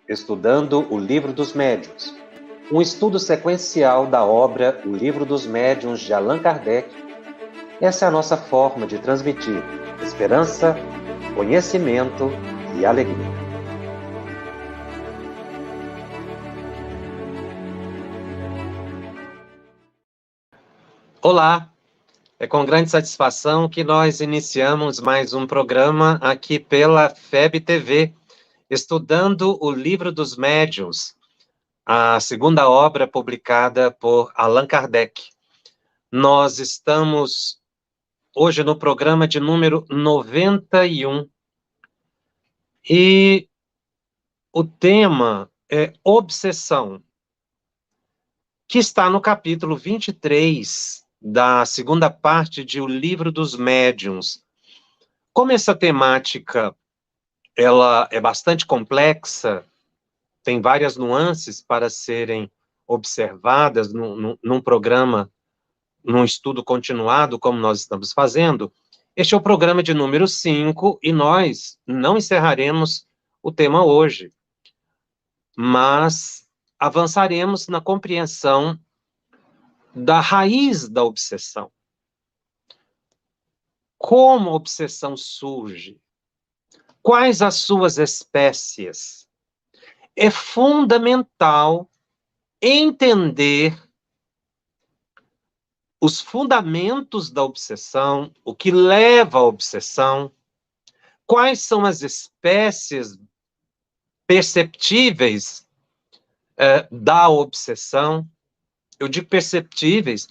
estudando o Livro dos Médiuns, um estudo sequencial da obra O Livro dos Médiuns de Allan Kardec. Essa é a nossa forma de transmitir esperança, conhecimento e alegria. Olá! É com grande satisfação que nós iniciamos mais um programa aqui pela FEB TV, estudando o Livro dos Médiuns, a segunda obra publicada por Allan Kardec. Nós estamos hoje no programa de número 91 e o tema é obsessão, que está no capítulo 23 da segunda parte de O Livro dos Médiuns. Como essa temática ela é bastante complexa, tem várias nuances para serem observadas num programa, num estudo continuado, como nós estamos fazendo, este é o programa de número 5 e nós não encerraremos o tema hoje, mas avançaremos na compreensão da raiz da obsessão. Como a obsessão surge? Quais as suas espécies? É fundamental entender os fundamentos da obsessão, o que leva à obsessão, quais são as espécies perceptíveis da obsessão. Eu digo perceptíveis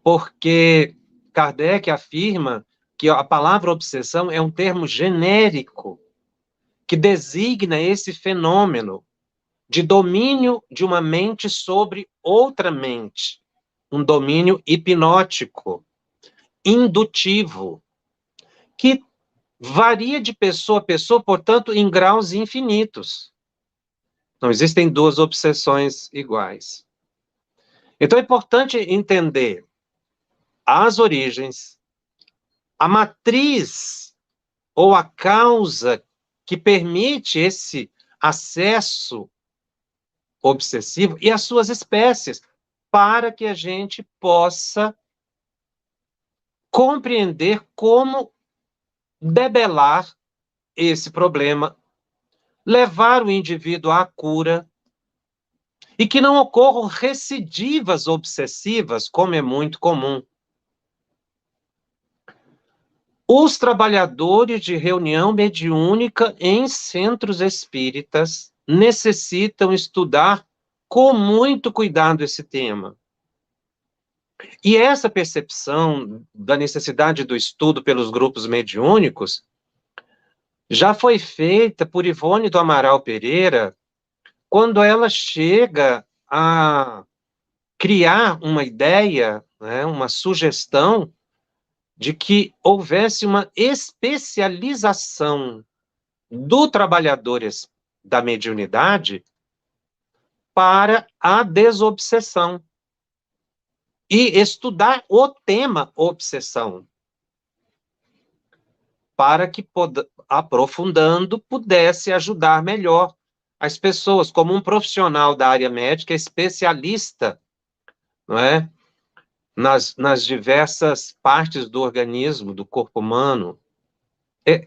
porque Kardec afirma que a palavra obsessão é um termo genérico que designa esse fenômeno de domínio de uma mente sobre outra mente, um domínio hipnótico, indutivo, que varia de pessoa a pessoa, portanto, em graus infinitos. Não existem duas obsessões iguais. Então é importante entender as origens, a matriz ou a causa que permite esse acesso obsessivo e as suas espécies, para que a gente possa compreender como debelar esse problema, levar o indivíduo à cura e que não ocorram recidivas obsessivas, como é muito comum. Os trabalhadores de reunião mediúnica em centros espíritas necessitam estudar com muito cuidado esse tema. E essa percepção da necessidade do estudo pelos grupos mediúnicos já foi feita por Ivone do Amaral Pereira quando ela chega a criar uma ideia, né, uma sugestão de que houvesse uma especialização do trabalhador da mediunidade para a desobsessão e estudar o tema obsessão, para que, aprofundando, pudesse ajudar melhor as pessoas, como um profissional da área médica especialista, não é? Nas diversas partes do organismo, do corpo humano.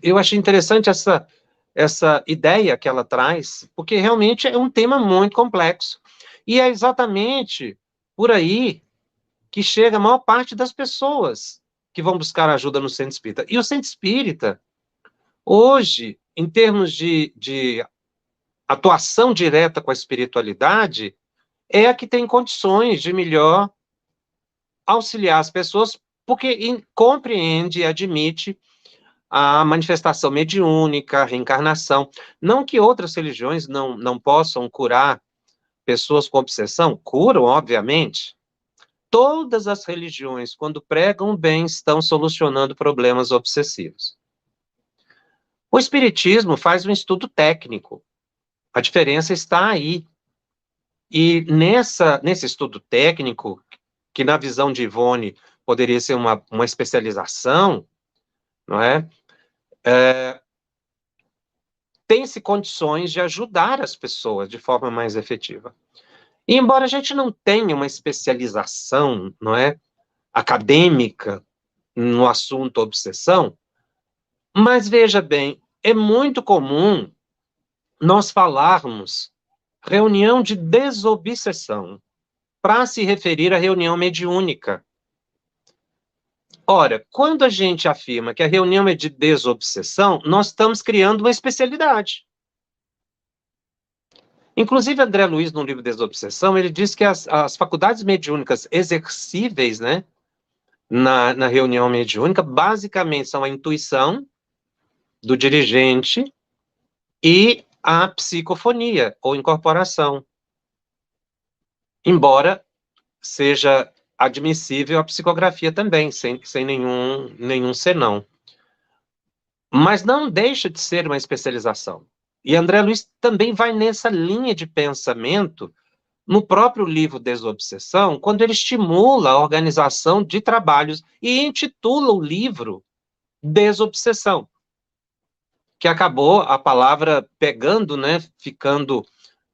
Eu achei interessante essa ideia que ela traz, porque realmente é um tema muito complexo. E é exatamente por aí que chega a maior parte das pessoas que vão buscar ajuda no centro espírita. E o centro espírita, hoje, em termos de atuação direta com a espiritualidade, é a que tem condições de melhor auxiliar as pessoas, porque compreende e admite a manifestação mediúnica, a reencarnação. Não que outras religiões não possam curar pessoas com obsessão, curam, obviamente. Todas as religiões, quando pregam o bem, estão solucionando problemas obsessivos. O Espiritismo faz um estudo técnico. A diferença está aí. E nesse estudo técnico, que na visão de Ivone poderia ser uma especialização, não é? tem-se condições de ajudar as pessoas de forma mais efetiva. E embora a gente não tenha uma especialização, não é, acadêmica no assunto obsessão, mas veja bem, é muito comum nós falarmos reunião de desobsessão para se referir à reunião mediúnica. Ora, quando a gente afirma que a reunião é de desobsessão, nós estamos criando uma especialidade. Inclusive, André Luiz, no livro Desobsessão, ele diz que as faculdades mediúnicas exercíveis, né, na reunião mediúnica, basicamente são a intuição do dirigente e a psicofonia, ou incorporação. Embora seja admissível a psicografia também, sem nenhum senão. Mas não deixa de ser uma especialização. E André Luiz também vai nessa linha de pensamento no próprio livro Desobsessão, quando ele estimula a organização de trabalhos e intitula o livro Desobsessão, que acabou a palavra pegando, né, ficando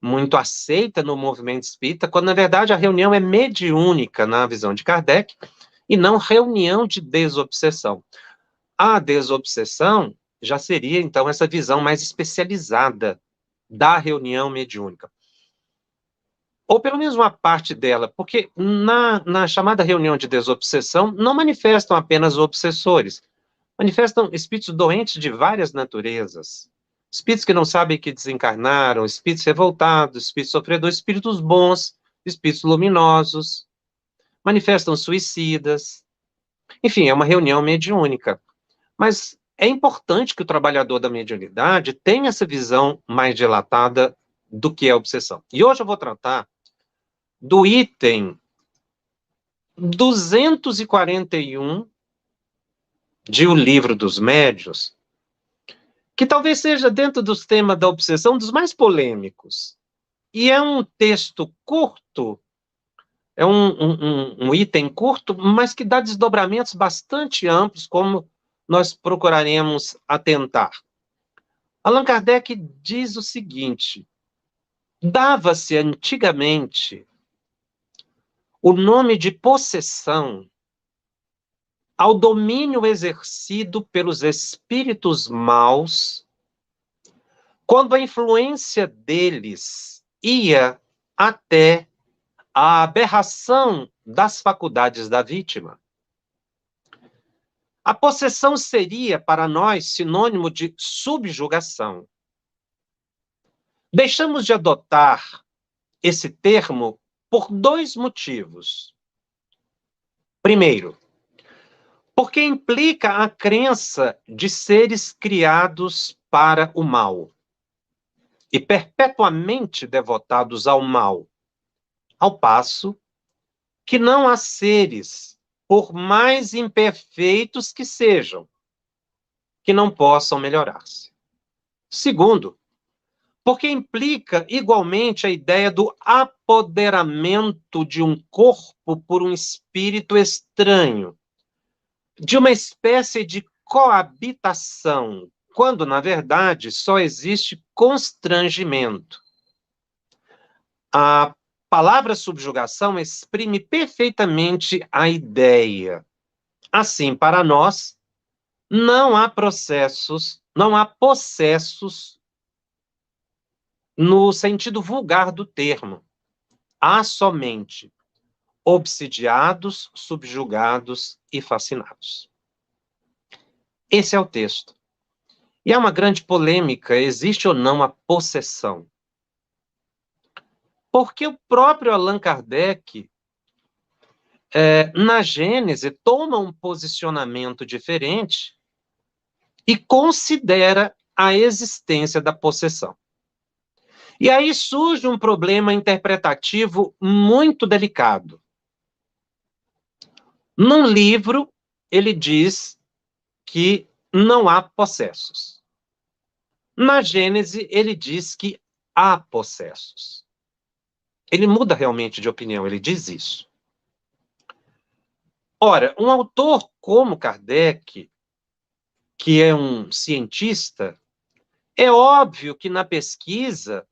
muito aceita no movimento espírita, quando na verdade a reunião é mediúnica na visão de Kardec e não reunião de desobsessão. A desobsessão já seria então essa visão mais especializada da reunião mediúnica. Ou pelo menos uma parte dela, porque na chamada reunião de desobsessão não manifestam apenas obsessores, manifestam espíritos doentes de várias naturezas, espíritos que não sabem que desencarnaram, espíritos revoltados, espíritos sofredores, espíritos bons, espíritos luminosos, manifestam suicidas. Enfim, é uma reunião mediúnica. Mas é importante que o trabalhador da mediunidade tenha essa visão mais dilatada do que é a obsessão. E hoje eu vou tratar do item 241 de O Livro dos Médiuns, que talvez seja, dentro dos temas da obsessão, dos mais polêmicos. E é um texto curto, é um item curto, mas que dá desdobramentos bastante amplos, como nós procuraremos atentar. Allan Kardec diz o seguinte: dava-se antigamente o nome de possessão ao domínio exercido pelos espíritos maus, quando a influência deles ia até a aberração das faculdades da vítima. A possessão seria, para nós, sinônimo de subjugação. Deixamos de adotar esse termo por dois motivos. Primeiro, porque implica a crença de seres criados para o mal e perpetuamente devotados ao mal, ao passo que não há seres, por mais imperfeitos que sejam, que não possam melhorar-se. Segundo, porque implica igualmente a ideia do apoderamento de um corpo por um espírito estranho, de uma espécie de coabitação, quando, na verdade, só existe constrangimento. A palavra subjugação exprime perfeitamente a ideia. Assim, para nós, não há processos, não há possessos no sentido vulgar do termo. Há somente obsidiados, subjugados e fascinados. Esse é o texto. E há uma grande polêmica: existe ou não a possessão? Porque o próprio Allan Kardec, na Gênese, toma um posicionamento diferente e considera a existência da possessão. E aí surge um problema interpretativo muito delicado. Num livro, ele diz que não há possessos. Na Gênese, ele diz que há possessos. Ele muda realmente de opinião, ele diz isso. Ora, um autor como Kardec, que é um cientista, É óbvio que na pesquisa,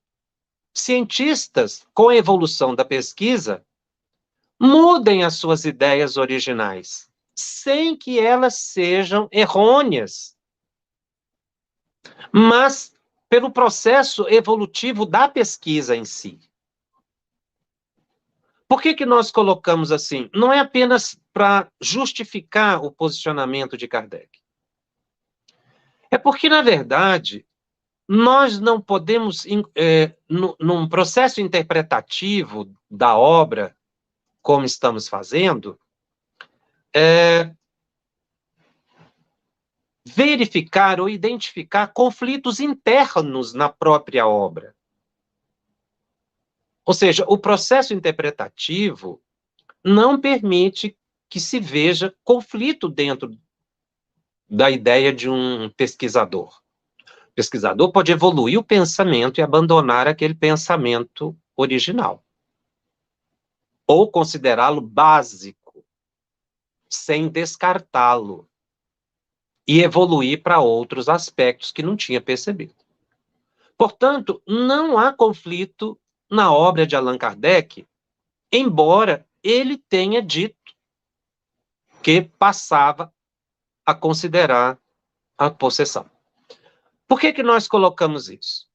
cientistas, com a evolução da pesquisa, mudem as suas ideias originais, sem que elas sejam errôneas, mas pelo processo evolutivo da pesquisa em si. Por que nós colocamos assim? Não é apenas para justificar o posicionamento de Kardec. É porque, na verdade, nós não podemos, num processo interpretativo da obra, como estamos fazendo, verificar ou identificar conflitos internos na própria obra. Ou seja, o processo interpretativo não permite que se veja conflito dentro da ideia de um pesquisador. O pesquisador pode evoluir o pensamento e abandonar aquele pensamento original. Ou considerá-lo básico, sem descartá-lo. E evoluir para outros aspectos que não tinha percebido. Portanto, não há conflito na obra de Allan Kardec, embora ele tenha dito que passava a considerar a possessão. Por que nós colocamos isso?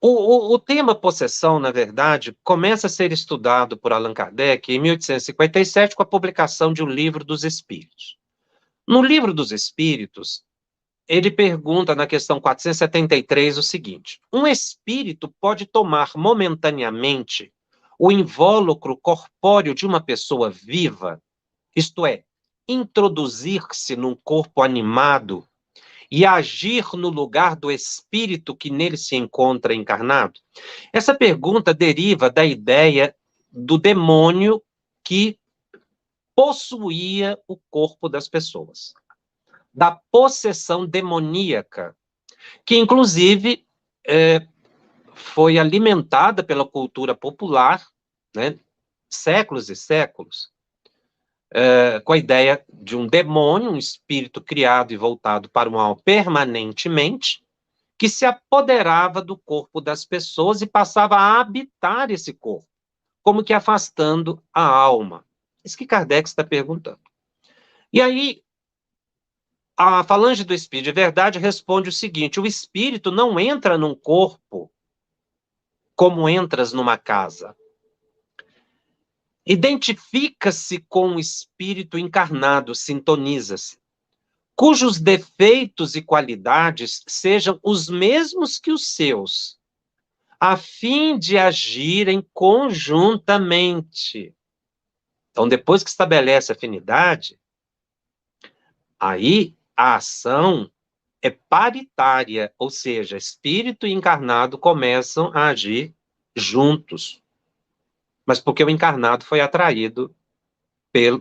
O tema possessão, na verdade, começa a ser estudado por Allan Kardec em 1857 com a publicação de O Livro dos Espíritos. No Livro dos Espíritos, ele pergunta na questão 473 o seguinte: um espírito pode tomar momentaneamente o invólucro corpóreo de uma pessoa viva, isto é, introduzir-se num corpo animado e agir no lugar do espírito que nele se encontra encarnado? Essa pergunta deriva da ideia do demônio que possuía o corpo das pessoas, da possessão demoníaca, que inclusive foi alimentada pela cultura popular, né, séculos e séculos, com a ideia de um demônio, um espírito criado e voltado para o mal permanentemente, que se apoderava do corpo das pessoas e passava a habitar esse corpo, como que afastando a alma. Isso que Kardec está perguntando. E aí, a falange do Espírito de Verdade responde o seguinte: o espírito não entra num corpo como entras numa casa. Identifica-se com o espírito encarnado, sintoniza-se, cujos defeitos e qualidades sejam os mesmos que os seus, a fim de agirem conjuntamente. Então, depois que estabelece afinidade, aí a ação é paritária, ou seja, espírito e encarnado começam a agir juntos. Mas porque o encarnado foi atraído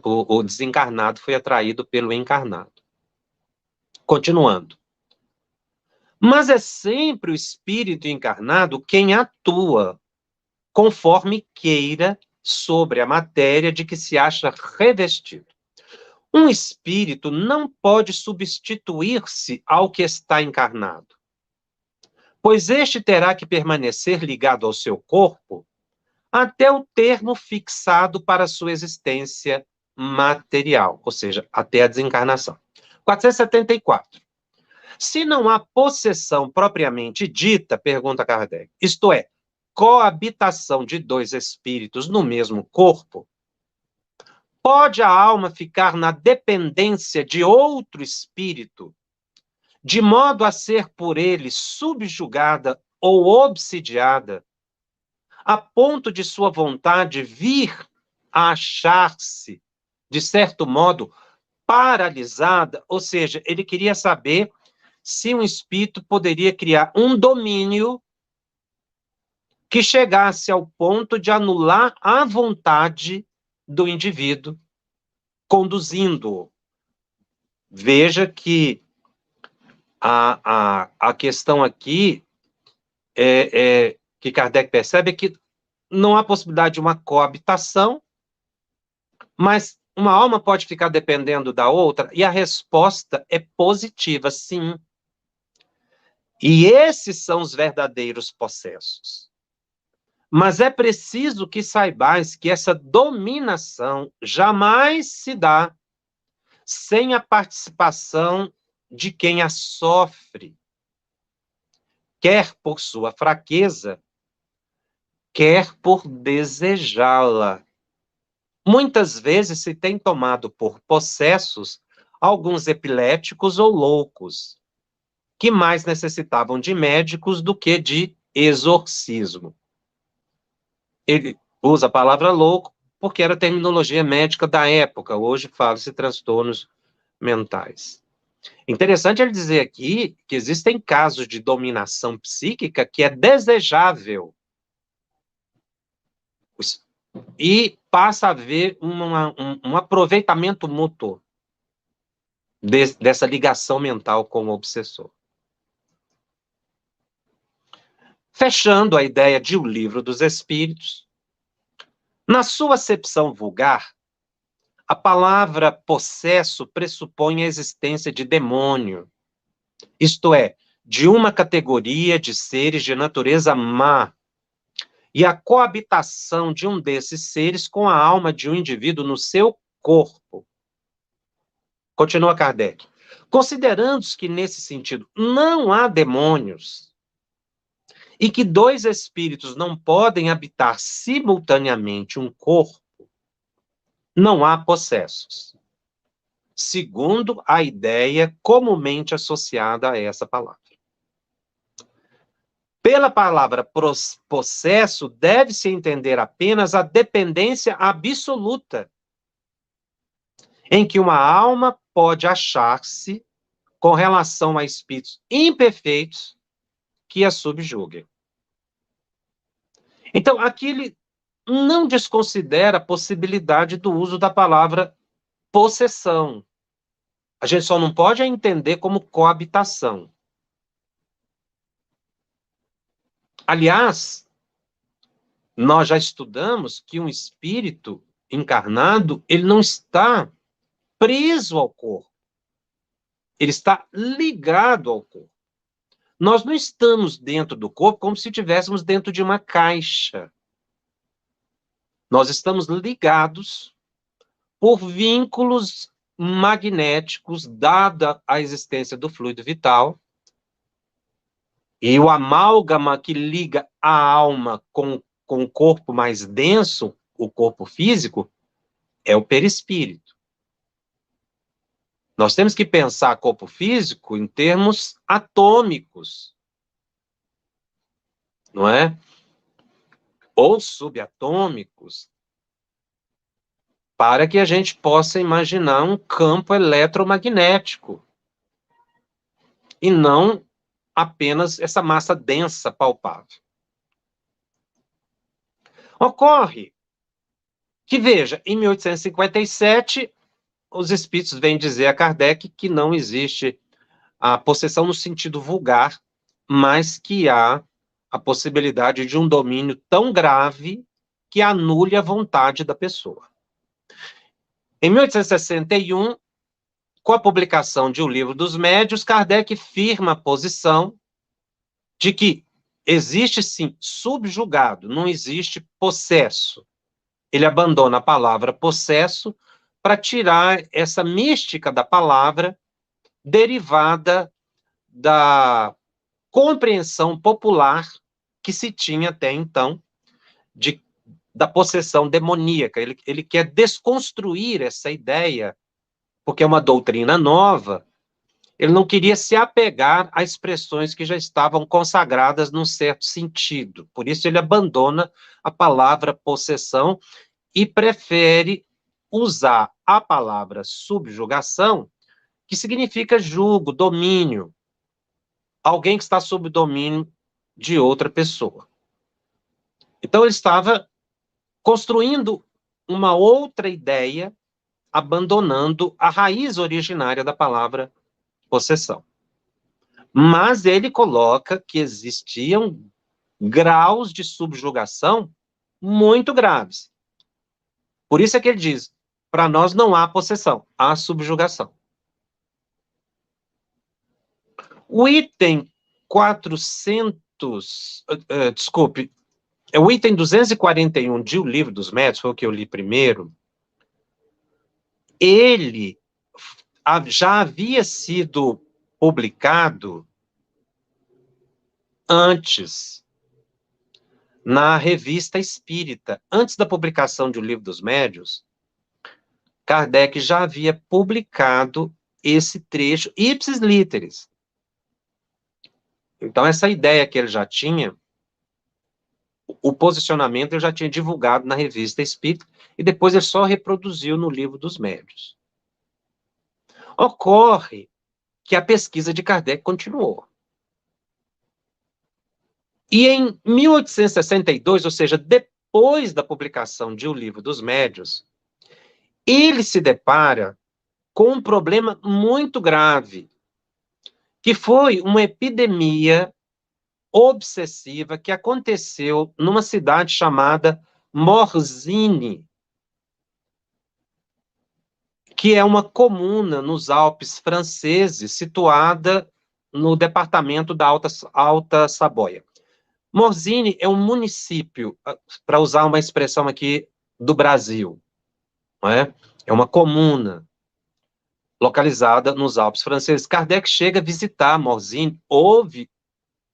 o desencarnado foi atraído pelo encarnado. Continuando. Mas é sempre o espírito encarnado quem atua, conforme queira, sobre a matéria de que se acha revestido. Um espírito não pode substituir-se ao que está encarnado, pois este terá que permanecer ligado ao seu corpo até o termo fixado para sua existência material, ou seja, até a desencarnação. 474. Se não há possessão propriamente dita, pergunta Kardec, isto é, coabitação de dois espíritos no mesmo corpo, pode a alma ficar na dependência de outro espírito, de modo a ser por ele subjugada ou obsidiada, a ponto de sua vontade vir a achar-se, de certo modo, paralisada? Ou seja, ele queria saber se um espírito poderia criar um domínio que chegasse ao ponto de anular a vontade do indivíduo, conduzindo-o. Veja que a questão aqui que Kardec percebe é que não há possibilidade de uma coabitação, mas uma alma pode ficar dependendo da outra, e a resposta é positiva, sim. E esses são os verdadeiros possessos. Mas é preciso que saibais que essa dominação jamais se dá sem a participação de quem a sofre, quer por sua fraqueza, quer por desejá-la. Muitas vezes se tem tomado por possessos alguns epiléticos ou loucos, que mais necessitavam de médicos do que de exorcismo. Ele usa a palavra louco porque era a terminologia médica da época, hoje fala-se transtornos mentais. Interessante ele dizer aqui que existem casos de dominação psíquica que é desejável e passa a haver um aproveitamento mútuo dessa ligação mental com o obsessor. Fechando a ideia de O Livro dos Espíritos, na sua acepção vulgar, a palavra possesso pressupõe a existência de demônio, isto é, de uma categoria de seres de natureza má, e a coabitação de um desses seres com a alma de um indivíduo no seu corpo. Continua Kardec. Considerando que, nesse sentido, não há demônios, e que dois espíritos não podem habitar simultaneamente um corpo, não há possessos, segundo a ideia comumente associada a essa palavra. Pela palavra possesso, deve-se entender apenas a dependência absoluta, em que uma alma pode achar-se com relação a espíritos imperfeitos que a subjuguem. Então, aqui ele não desconsidera a possibilidade do uso da palavra possessão. A gente só não pode entender como coabitação. Aliás, nós já estudamos que um espírito encarnado, ele não está preso ao corpo. Ele está ligado ao corpo. Nós não estamos dentro do corpo como se estivéssemos dentro de uma caixa. Nós estamos ligados por vínculos magnéticos, dada a existência do fluido vital, e o amálgama que liga a alma com o corpo mais denso, o corpo físico, é o perispírito. Nós temos que pensar corpo físico em termos atômicos, não é? Ou subatômicos, para que a gente possa imaginar um campo eletromagnético e não apenas essa massa densa palpável. Ocorre que, veja, em 1857, os espíritos vêm dizer a Kardec que não existe a possessão no sentido vulgar, mas que há a possibilidade de um domínio tão grave que anule a vontade da pessoa. Em 1861, com a publicação de O Livro dos Médiuns, Kardec firma a posição de que existe, sim, subjugado, não existe possesso. Ele abandona a palavra possesso para tirar essa mística da palavra derivada da compreensão popular que se tinha até então da possessão demoníaca. Ele quer desconstruir essa ideia, porque é uma doutrina nova. Ele não queria se apegar a expressões que já estavam consagradas num certo sentido. Por isso ele abandona a palavra possessão e prefere usar a palavra subjugação, que significa jugo, domínio. Alguém que está sob o domínio de outra pessoa. Então ele estava construindo uma outra ideia, abandonando a raiz originária da palavra possessão. Mas ele coloca que existiam graus de subjugação muito graves. Por isso é que ele diz, para nós não há possessão, há subjugação. O item 400, desculpe, é o item 241 de O Livro dos Médiuns, foi o que eu li primeiro. Ele já havia sido publicado antes, na Revista Espírita. Antes da publicação de O Livro dos Médiuns, Kardec já havia publicado esse trecho, ipsis literis. Então, essa ideia que ele já tinha, o posicionamento ele já tinha divulgado na Revista Espírita, e depois ele só reproduziu no Livro dos Médiuns. Ocorre que a pesquisa de Kardec continuou. E em 1862, ou seja, depois da publicação de O Livro dos Médiuns, ele se depara com um problema muito grave, que foi uma epidemia obsessiva que aconteceu numa cidade chamada Morzine, que é uma comuna nos Alpes franceses, situada no departamento da Alta Saboia. Morzine é um município, para usar uma expressão aqui do Brasil, não é? É uma comuna localizada nos Alpes franceses. Kardec chega a visitar Morzine, houve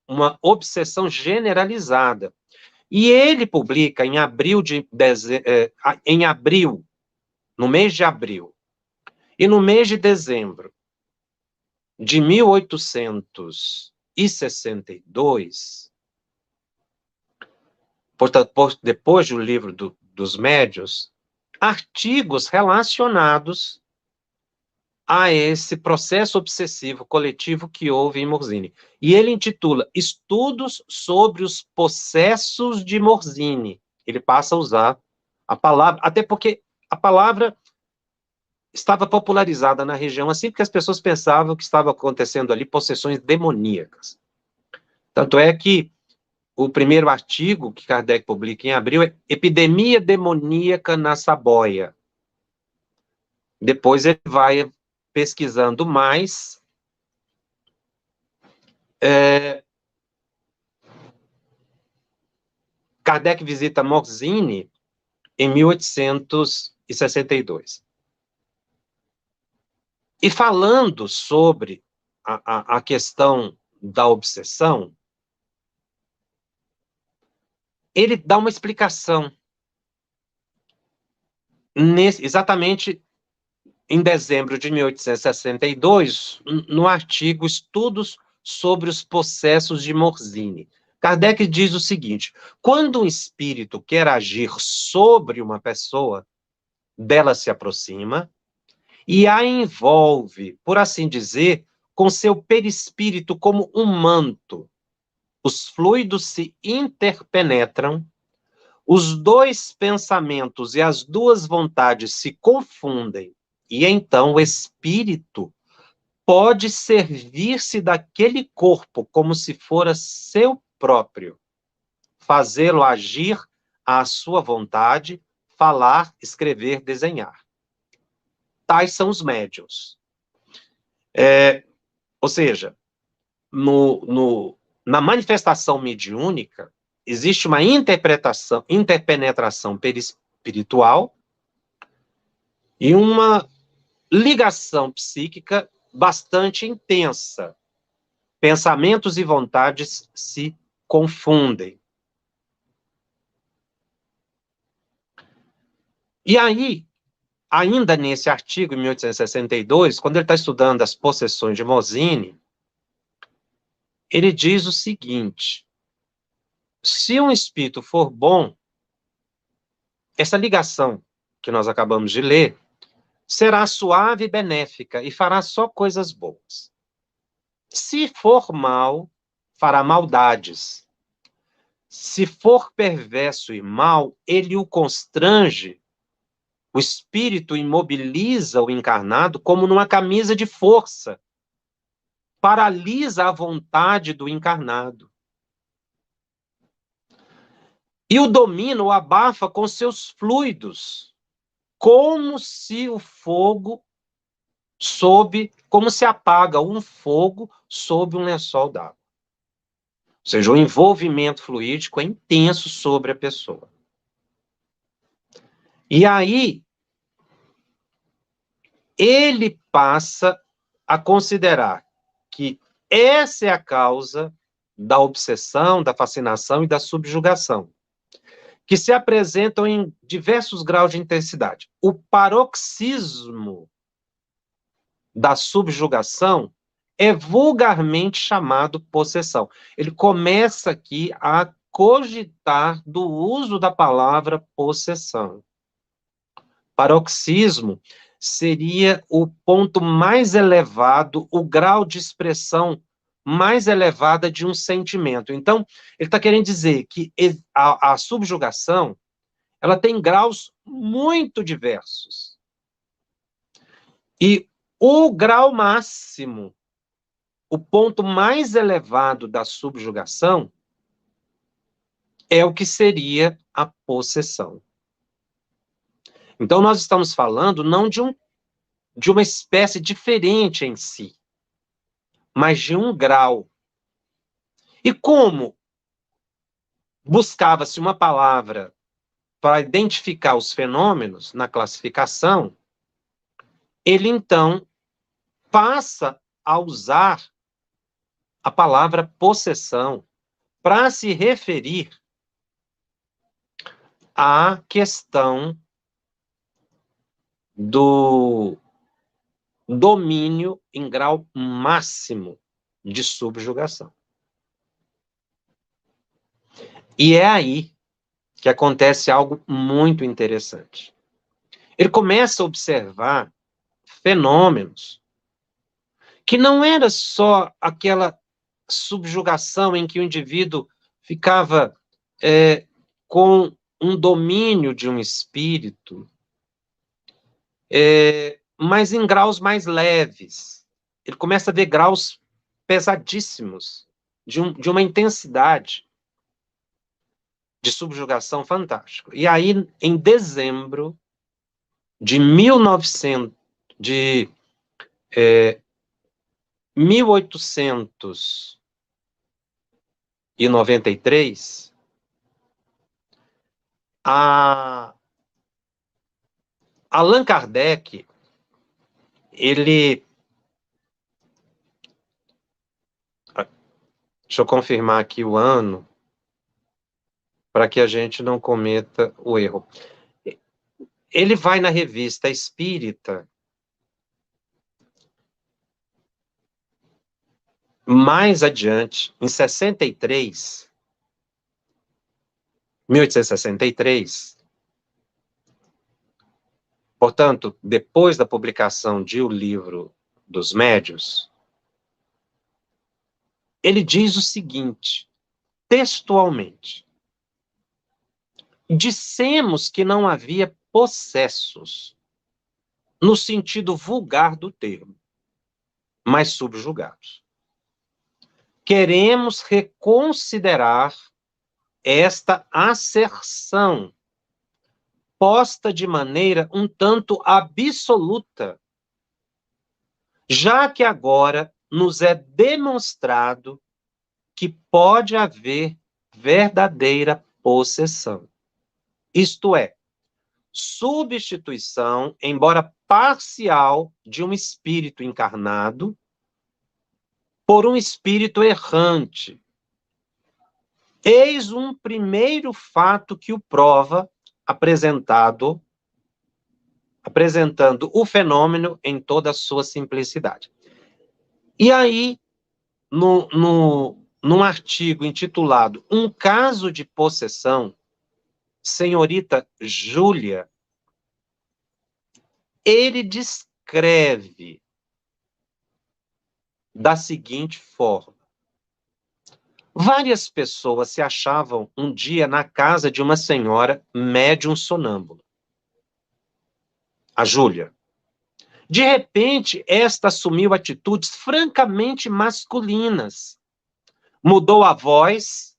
uma obsessão generalizada. E ele publica em abril, no mês de abril, e no mês de dezembro de 1862, portanto, depois do Livro dos Médiuns, artigos relacionados a esse processo obsessivo coletivo que houve em Morzine. E ele intitula Estudos sobre os Possessos de Morzine. Ele passa a usar a palavra, até porque a palavra estava popularizada na região assim, porque as pessoas pensavam que estava acontecendo ali possessões demoníacas. Tanto é que o primeiro artigo que Kardec publica em abril é Epidemia Demoníaca na Saboia. Depois ele vai pesquisando mais. Kardec visita Morzine em 1862. E falando sobre a questão da obsessão, ele dá uma explicação. Exatamente em dezembro de 1862, no artigo Estudos sobre os Possessos de Morzine. Kardec diz o seguinte: quando um espírito quer agir sobre uma pessoa, dela se aproxima e a envolve, por assim dizer, com seu perispírito como um manto. Os fluidos se interpenetram, os dois pensamentos e as duas vontades se confundem, e então o espírito pode servir-se daquele corpo como se fora seu próprio, fazê-lo agir à sua vontade, falar, escrever, desenhar. Tais são os médiuns. Ou seja, na manifestação mediúnica, existe uma interpenetração perispiritual e uma ligação psíquica bastante intensa. Pensamentos e vontades se confundem. E aí, ainda nesse artigo, em 1862, quando ele está estudando as possessões de Morzine, ele diz o seguinte: se um espírito for bom, essa ligação que nós acabamos de ler será suave e benéfica e fará só coisas boas. Se for mal, fará maldades. Se for perverso e mau, ele o constrange. O espírito imobiliza o encarnado como numa camisa de força, paralisa a vontade do encarnado. E o domina, o abafa com seus fluidos, como se o fogo como se apaga um fogo sob um lençol d'água. seja, o envolvimento fluídico é intenso sobre a pessoa. E aí, ele passa a considerar que essa é a causa da obsessão, da fascinação e da subjugação, que se apresentam em diversos graus de intensidade. O paroxismo da subjugação é vulgarmente chamado possessão. Ele começa aqui a cogitar do uso da palavra possessão. Paroxismo seria o ponto mais elevado, o grau de expressão mais elevada de um sentimento. Então, ele está querendo dizer que a subjugação, ela tem graus muito diversos. E o grau máximo, o ponto mais elevado da subjugação, é o que seria a possessão. Então, nós estamos falando não de uma espécie diferente em si, mas de um grau. E como buscava-se uma palavra para identificar os fenômenos na classificação, ele então passa a usar a palavra possessão para se referir à questão do domínio em grau máximo de subjugação. E é aí que acontece algo muito interessante. Ele começa a observar fenômenos que não era só aquela subjugação em que o indivíduo ficava com um domínio de um espírito, mas em graus mais leves. Ele começa a ver graus pesadíssimos, de uma intensidade de subjugação fantástica. E aí, em dezembro de 1893, Allan Kardec, deixa eu confirmar aqui o ano, para que a gente não cometa o erro. Ele vai na Revista Espírita, mais adiante, em 1863, portanto, depois da publicação de O Livro dos Médiuns, ele diz o seguinte, textualmente: dissemos que não havia possessos, no sentido vulgar do termo, mas subjugados. Queremos reconsiderar esta asserção, posta de maneira um tanto absoluta, já que agora nos é demonstrado que pode haver verdadeira possessão. Isto é, substituição, embora parcial, de um espírito encarnado por um espírito errante. Eis um primeiro fato que o prova, apresentando o fenômeno em toda a sua simplicidade. E aí, num artigo intitulado Um Caso de Possessão, senhorita Júlia, ele descreve da seguinte forma: várias pessoas se achavam um dia na casa de uma senhora médium sonâmbula, a Júlia. De repente, esta assumiu atitudes francamente masculinas, mudou a voz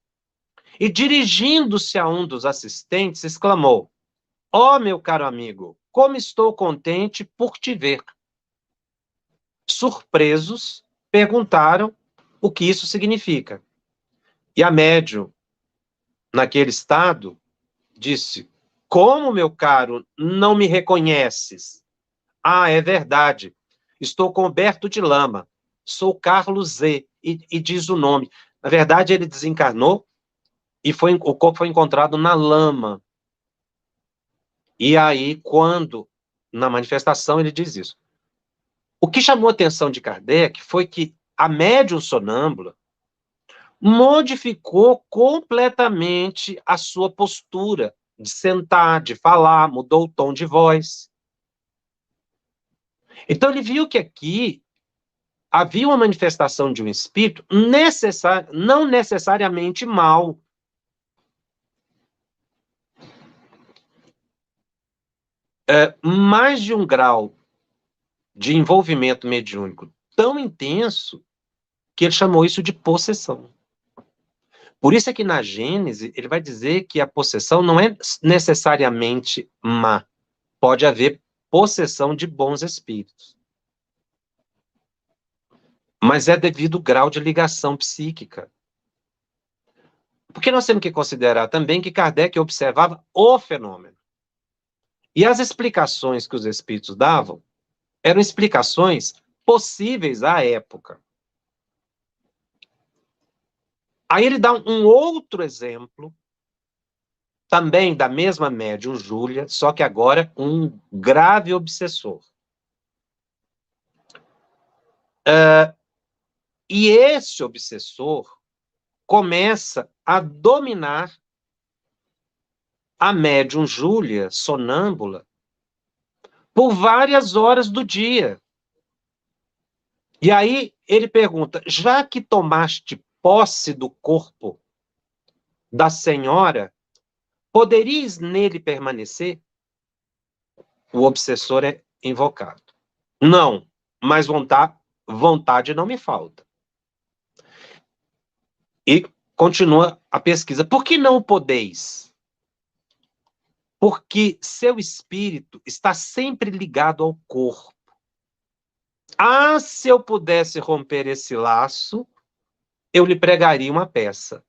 e, dirigindo-se a um dos assistentes, exclamou: "Ó, meu caro amigo, como estou contente por te ver." Surpresos, perguntaram o que isso significa. E a médium, naquele estado, disse: como, meu caro, não me reconheces? Ah, é verdade. Estou coberto de lama. Sou Carlos Z. E diz o nome. Na verdade, ele desencarnou e o corpo foi encontrado na lama. E aí, quando, na manifestação, ele diz isso. O que chamou a atenção de Kardec foi que a médium sonâmbula modificou completamente a sua postura de sentar, de falar, mudou o tom de voz. Então ele viu que aqui havia uma manifestação de um espírito não necessariamente mal. Mais de um grau de envolvimento mediúnico tão intenso que ele chamou isso de possessão. Por isso é que na Gênese ele vai dizer que a possessão não é necessariamente má. Pode haver possessão de bons espíritos. Mas é devido ao grau de ligação psíquica. Porque nós temos que considerar também que Kardec observava o fenômeno. E as explicações que os espíritos davam eram explicações possíveis à época. Aí ele dá um outro exemplo, também da mesma médium Júlia, só que agora um grave obsessor. E esse obsessor começa a dominar a médium Júlia, sonâmbula, por várias horas do dia. E aí ele pergunta: já que tomaste posse do corpo da senhora, poderias nele permanecer? O obsessor é invocado. Não, mas vontade não me falta. E continua a pesquisa. Por que não podeis? Porque seu espírito está sempre ligado ao corpo. Ah, se eu pudesse romper esse laço, eu lhe pregaria uma peça.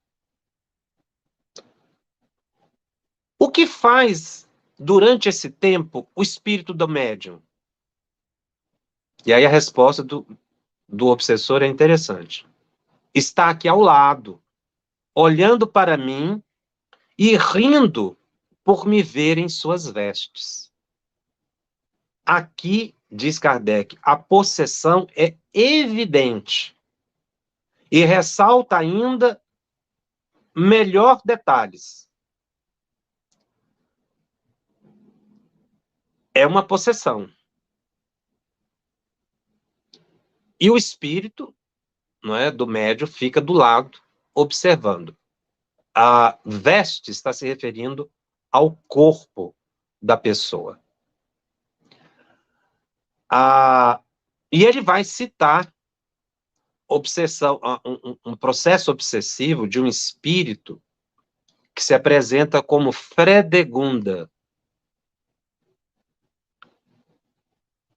O que faz, durante esse tempo, o espírito do médium? E aí a resposta do obsessor é interessante. Está aqui ao lado, olhando para mim e rindo por me ver em suas vestes. Aqui, diz Kardec, a possessão é evidente. E ressalta ainda melhor detalhes. É uma possessão. E o espírito, não é, do médium fica do lado, observando. A veste está se referindo ao corpo da pessoa. E ele vai citar obsessão, um processo obsessivo de um espírito que se apresenta como Fredegunda.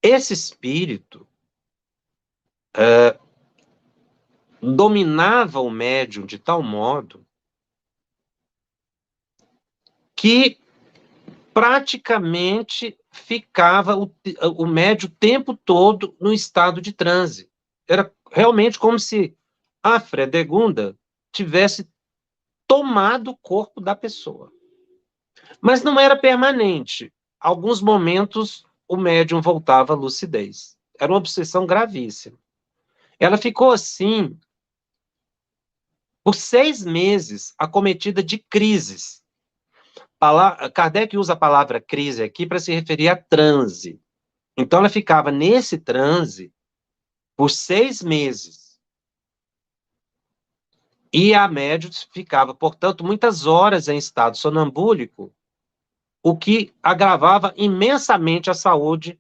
Esse espírito dominava o médium de tal modo que praticamente ficava o médium o tempo todo no estado de transe. Era realmente como se a Fredegunda tivesse tomado o corpo da pessoa. Mas não era permanente. Alguns momentos o médium voltava à lucidez. Era uma obsessão gravíssima. Ela ficou assim por 6 meses, acometida de crises. Kardec usa a palavra crise aqui para se referir a transe. Então, ela ficava nesse transe por 6 meses. E a médium ficava, portanto, muitas horas em estado sonambúlico, o que agravava imensamente a saúde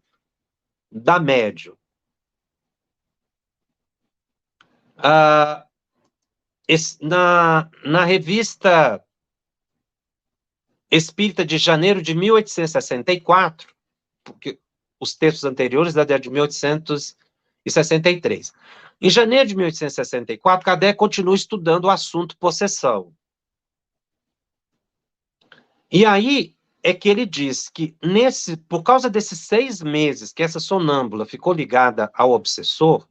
da médium. Na revista Espírita de janeiro de 1864, porque os textos anteriores da década de 1863, Em janeiro de 1864, Kardec continua estudando o assunto possessão. E aí é que ele diz que, por causa desses 6 meses que essa sonâmbula ficou ligada ao obsessor,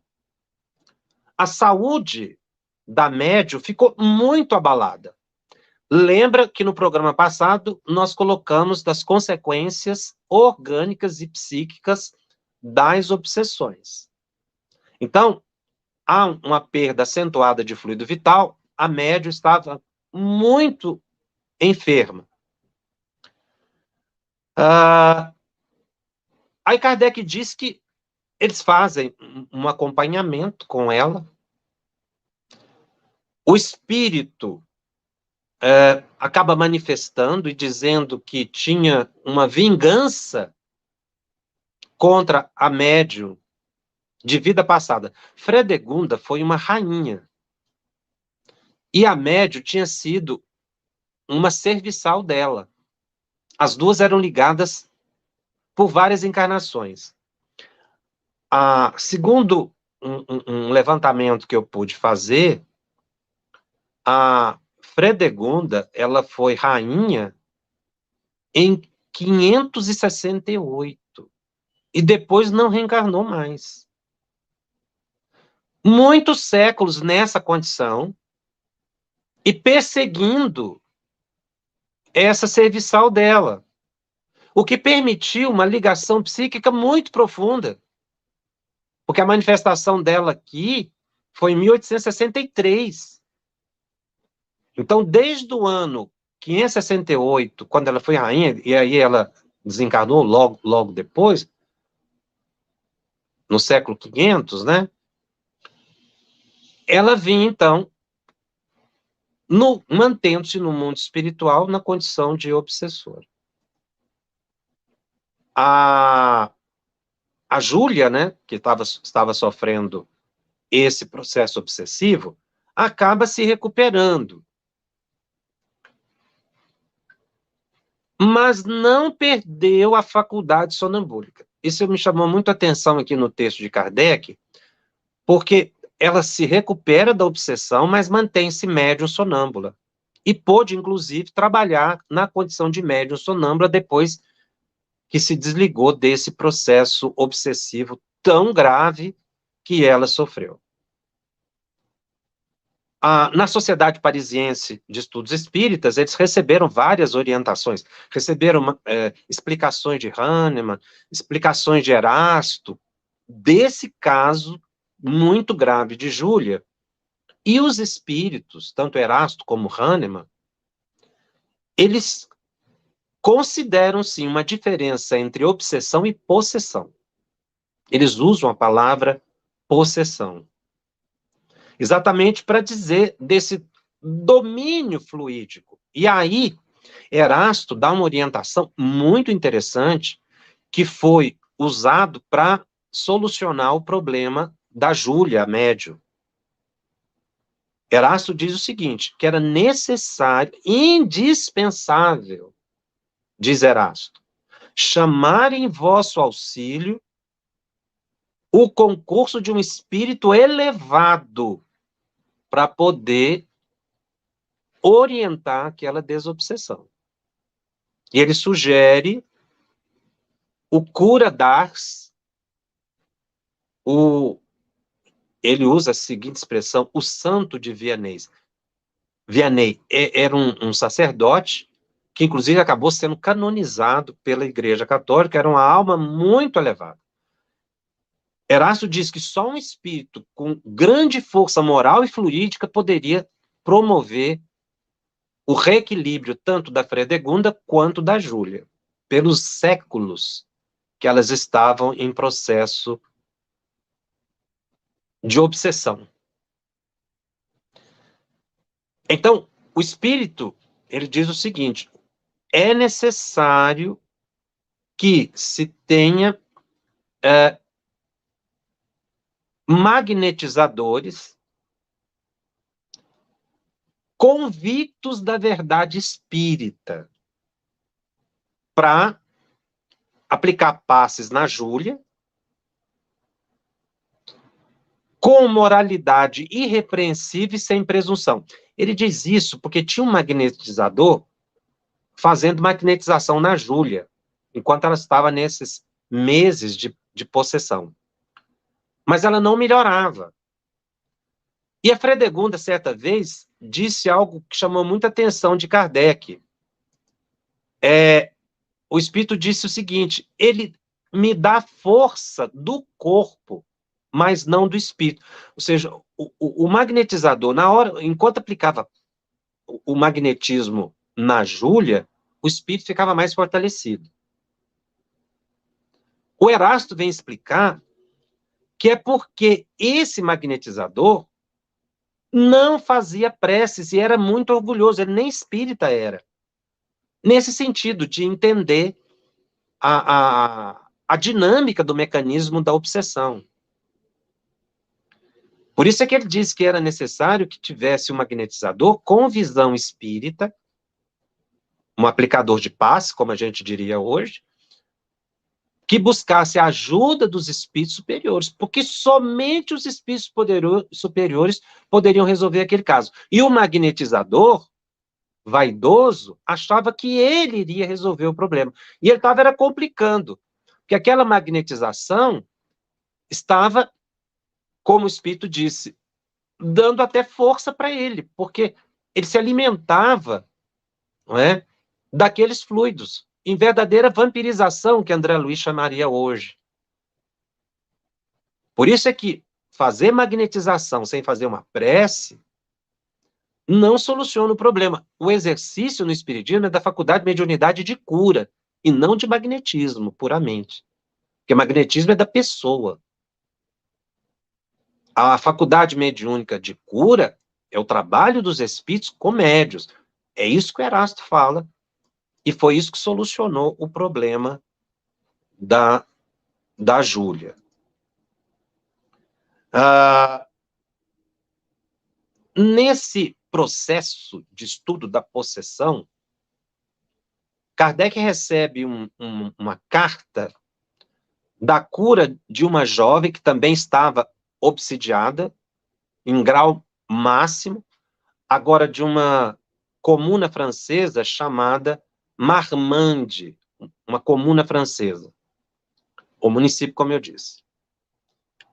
a saúde da médium ficou muito abalada. Lembra que no programa passado nós colocamos das consequências orgânicas e psíquicas das obsessões. Então, há uma perda acentuada de fluido vital, a médium estava muito enferma. Aí Kardec diz que eles fazem um acompanhamento com ela. O espírito acaba manifestando e dizendo que tinha uma vingança contra a médium de vida passada. Fredegunda foi uma rainha. E a médium tinha sido uma serviçal dela. As duas eram ligadas por várias encarnações. Segundo um levantamento que eu pude fazer, a Fredegunda, ela foi rainha em 568 e depois não reencarnou mais. Muitos séculos nessa condição e perseguindo essa serviçal dela, o que permitiu uma ligação psíquica muito profunda, porque a manifestação dela aqui foi em 1863. Então, desde o ano 568, quando ela foi rainha, e aí ela desencarnou logo depois, no século 500, né? Ela vinha, então, mantendo-se no mundo espiritual na condição de obsessora. A Júlia, né, que estava sofrendo esse processo obsessivo, acaba se recuperando. Mas não perdeu a faculdade sonambúlica. Isso me chamou muito a atenção aqui no texto de Kardec, porque ela se recupera da obsessão, mas mantém-se médium sonâmbula. E pôde, inclusive, trabalhar na condição de médium sonâmbula depois que se desligou desse processo obsessivo tão grave que ela sofreu. Na Sociedade Parisiense de Estudos Espíritas, eles receberam várias orientações, receberam explicações de Hahnemann, explicações de Erasto, desse caso muito grave de Júlia. E os espíritos, tanto Erasto como Hahnemann, eles consideram, sim, uma diferença entre obsessão e possessão. Eles usam a palavra possessão, exatamente para dizer desse domínio fluídico. E aí, Erasto dá uma orientação muito interessante que foi usado para solucionar o problema da Júlia, a médium. Erasto diz o seguinte, que era necessário, indispensável, diz Erasto, chamar em vosso auxílio o concurso de um espírito elevado para poder orientar aquela desobsessão. E ele sugere o cura d'Ars, ele usa a seguinte expressão, o santo de Vianney. Vianney era um sacerdote que, inclusive, acabou sendo canonizado pela Igreja Católica, era uma alma muito elevada. Erasto diz que só um espírito com grande força moral e fluídica poderia promover o reequilíbrio tanto da Fredegunda quanto da Júlia, pelos séculos que elas estavam em processo de obsessão. Então, o espírito, ele diz o seguinte, é necessário que se tenha magnetizadores convictos da verdade espírita para aplicar passes na Júlia com moralidade irrepreensível e sem presunção. Ele diz isso porque tinha um magnetizador fazendo magnetização na Júlia, enquanto ela estava nesses meses de possessão. Mas ela não melhorava. E a Fredegunda, certa vez, disse algo que chamou muita atenção de Kardec. O espírito disse o seguinte: ele me dá força do corpo, mas não do espírito. Ou seja, o magnetizador, na hora, enquanto aplicava o magnetismo na Júlia, o espírito ficava mais fortalecido. O Erasto vem explicar que é porque esse magnetizador não fazia preces e era muito orgulhoso, ele nem espírita era. Nesse sentido, de entender a dinâmica do mecanismo da obsessão. Por isso é que ele disse que era necessário que tivesse um magnetizador com visão espírita, um aplicador de passe, como a gente diria hoje, que buscasse a ajuda dos espíritos superiores, porque somente os espíritos superiores poderiam resolver aquele caso. E o magnetizador, vaidoso, achava que ele iria resolver o problema. E ele estava complicando, porque aquela magnetização estava, como o espírito disse, dando até força para ele, porque ele se alimentava, não é, daqueles fluidos, em verdadeira vampirização, que André Luiz chamaria hoje. Por isso é que fazer magnetização sem fazer uma prece não soluciona o problema. O exercício no espiritismo é da faculdade de mediunidade de cura, e não de magnetismo, puramente. Porque magnetismo é da pessoa. A faculdade mediúnica de cura é o trabalho dos espíritos com médios. É isso que o Erasto fala, e foi isso que solucionou o problema da Júlia. Nesse processo de estudo da possessão, Kardec recebe uma carta da cura de uma jovem que também estava obsidiada, em grau máximo, agora de uma comuna francesa chamada Marmande, uma comuna francesa, o município, como eu disse.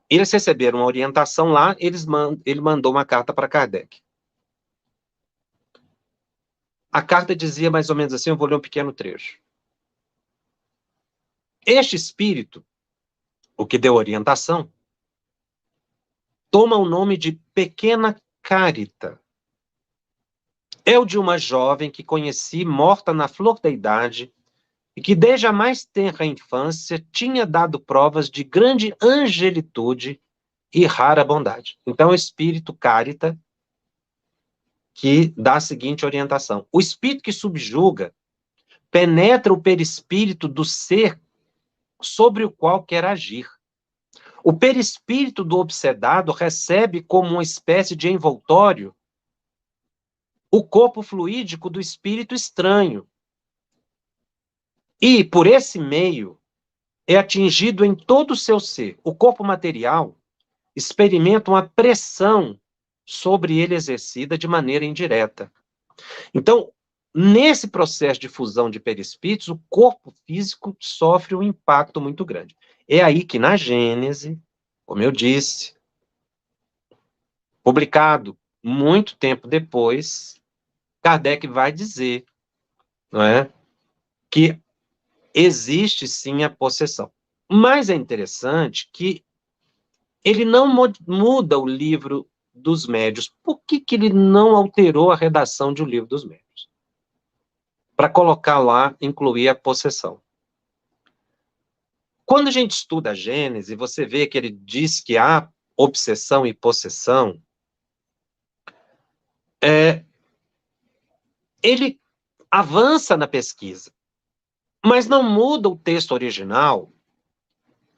Eles receberam uma orientação lá, ele mandou uma carta para Kardec. A carta dizia mais ou menos assim, eu vou ler um pequeno trecho. Este espírito, o que deu orientação, toma o nome de Pequena Carita. É o de uma jovem que conheci morta na flor da idade e que desde a mais tenra infância tinha dado provas de grande angelitude e rara bondade. Então, o espírito Carita que dá a seguinte orientação: o espírito que subjuga penetra o perispírito do ser sobre o qual quer agir. O perispírito do obsedado recebe como uma espécie de envoltório o corpo fluídico do espírito estranho. E, por esse meio, é atingido em todo o seu ser. O corpo material experimenta uma pressão sobre ele exercida de maneira indireta. Então, nesse processo de fusão de perispíritos, o corpo físico sofre um impacto muito grande. É aí que, na Gênese, como eu disse, publicado muito tempo depois, Kardec vai dizer, não é, que existe sim a possessão. Mas é interessante que ele não muda o livro dos médios. Por que ele não alterou a redação de O Livro dos Médios? Para colocar lá, incluir a possessão. Quando a gente estuda a Gênese, você vê que ele diz que há obsessão e possessão, ele avança na pesquisa, mas não muda o texto original,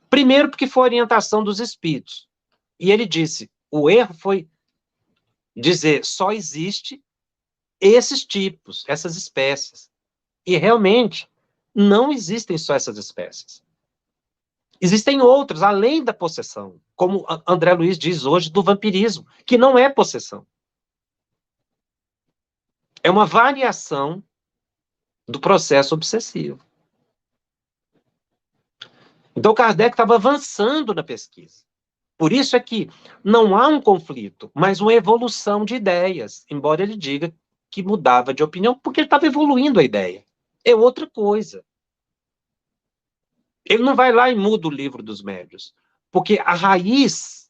primeiro porque foi orientação dos espíritos. E ele disse, o erro foi dizer, só existe esses tipos, essas espécies. E realmente, não existem só essas espécies. Existem outros, além da possessão, como André Luiz diz hoje, do vampirismo, que não é possessão. É uma variação do processo obsessivo. Então, Kardec estava avançando na pesquisa. Por isso é que não há um conflito, mas uma evolução de ideias, embora ele diga que mudava de opinião, porque ele estava evoluindo a ideia. É outra coisa. Ele não vai lá e muda o livro dos médios, porque a raiz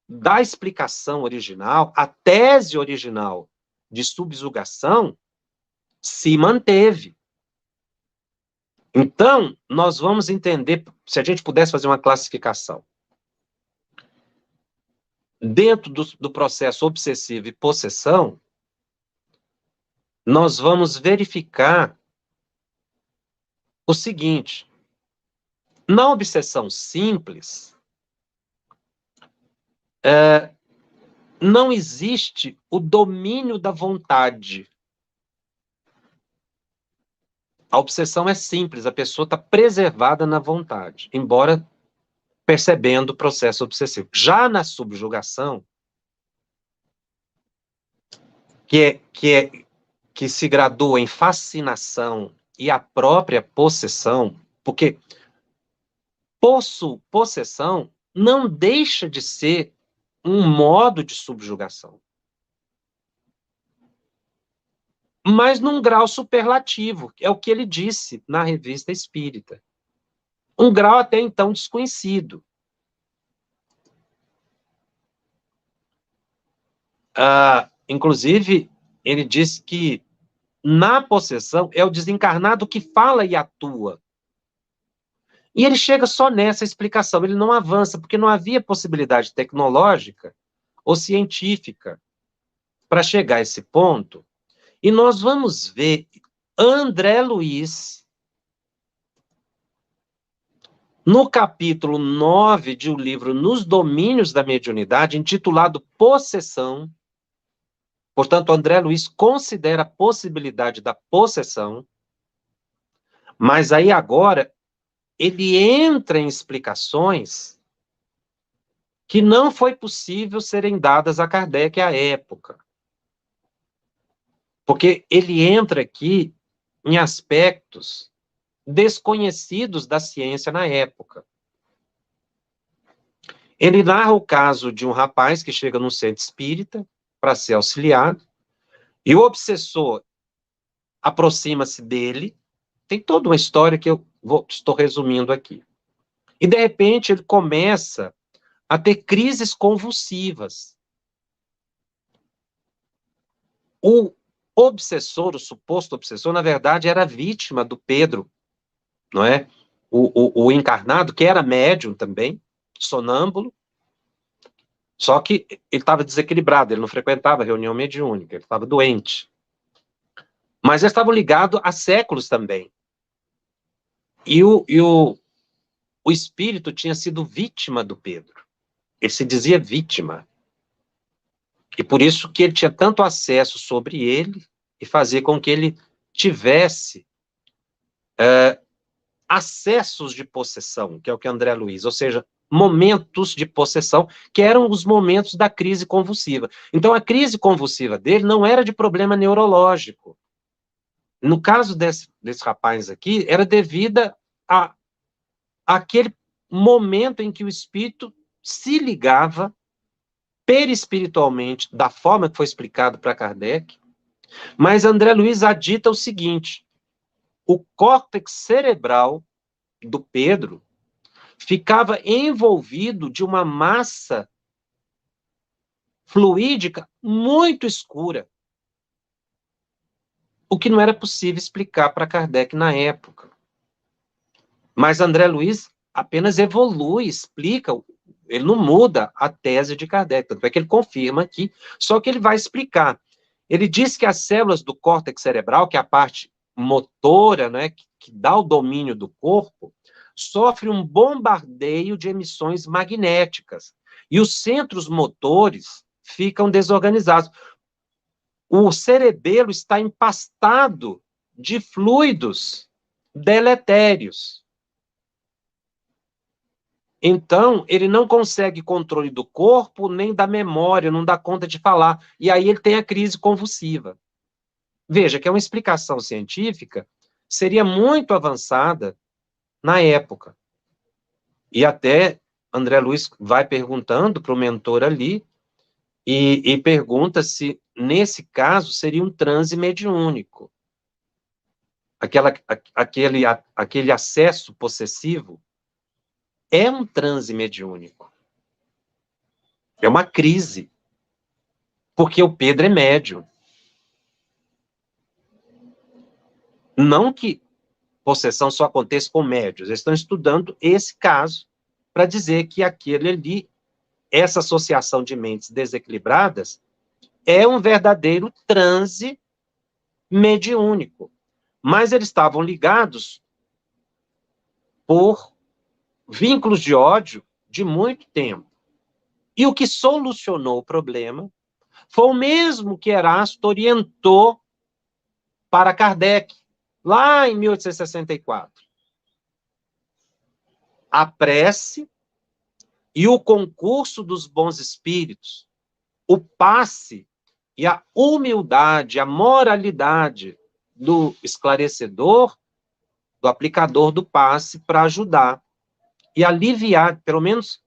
da explicação original, a tese original de subjugação, se manteve. Então, nós vamos entender, se a gente pudesse fazer uma classificação, dentro do processo obsessivo e possessão, nós vamos verificar o seguinte: na obsessão simples, não existe o domínio da vontade. A obsessão é simples, a pessoa está preservada na vontade, embora percebendo o processo obsessivo. Já na subjugação, que se gradua em fascinação e a própria possessão, porque possessão não deixa de ser um modo de subjugação, mas num grau superlativo, que é o que ele disse na Revista Espírita. Um grau até então desconhecido. Inclusive, ele diz que na possessão é o desencarnado que fala e atua. E ele chega só nessa explicação, ele não avança, porque não havia possibilidade tecnológica ou científica para chegar a esse ponto. E nós vamos ver André Luiz, no capítulo 9 de o livro Nos Domínios da Mediunidade, intitulado Possessão. Portanto, André Luiz considera a possibilidade da possessão, mas aí agora ele entra em explicações que não foi possível serem dadas a Kardec à época. Porque ele entra aqui em aspectos desconhecidos da ciência na época. Ele narra o caso de um rapaz que chega num centro espírita para ser auxiliado, e o obsessor aproxima-se dele. Tem toda uma história que estou resumindo aqui. E, de repente, ele começa a ter crises convulsivas. O obsessor, o suposto obsessor, na verdade, era vítima do Pedro, não é? O encarnado, que era médium também, sonâmbulo, só que ele estava desequilibrado, ele não frequentava reunião mediúnica, ele estava doente. Mas eles estavam ligados há séculos também. E o espírito tinha sido vítima do Pedro. Ele se dizia vítima. E por isso que ele tinha tanto acesso sobre ele e fazia com que ele tivesse acessos de possessão, que é o que André Luiz, ou seja, momentos de possessão, que eram os momentos da crise convulsiva. Então, a crise convulsiva dele não era de problema neurológico. No caso desse rapaz aqui, era devida a aquele momento em que o espírito se ligava perispiritualmente, da forma que foi explicado para Kardec, mas André Luiz adita o seguinte: o córtex cerebral do Pedro ficava envolvido de uma massa fluídica muito escura, o que não era possível explicar para Kardec na época. Mas André Luiz apenas evolui, explica, ele não muda a tese de Kardec, tanto é que ele confirma aqui, só que ele vai explicar. Ele diz que as células do córtex cerebral, que é a parte motora, né, que dá o domínio do corpo, sofre um bombardeio de emissões magnéticas. E os centros motores ficam desorganizados. O cerebelo está empastado de fluidos deletérios. Então, ele não consegue controle do corpo, nem da memória, não dá conta de falar. E aí ele tem a crise convulsiva. Veja que é uma explicação científica, seria muito avançada na época. E até André Luiz vai perguntando para o mentor ali, e pergunta se, nesse caso, seria um transe mediúnico. Aquele acesso possessivo é um transe mediúnico. É uma crise. Porque o Pedro é médium. Não que possessão só aconteça com médios. Eles estão estudando esse caso para dizer que aquele ali, essa associação de mentes desequilibradas, é um verdadeiro transe mediúnico. Mas eles estavam ligados por vínculos de ódio de muito tempo. E o que solucionou o problema foi o mesmo que Erasto orientou para Kardec, lá em 1864. A prece e o concurso dos bons espíritos, o passe e a humildade, a moralidade do esclarecedor, do aplicador do passe para ajudar e aliviar, pelo menos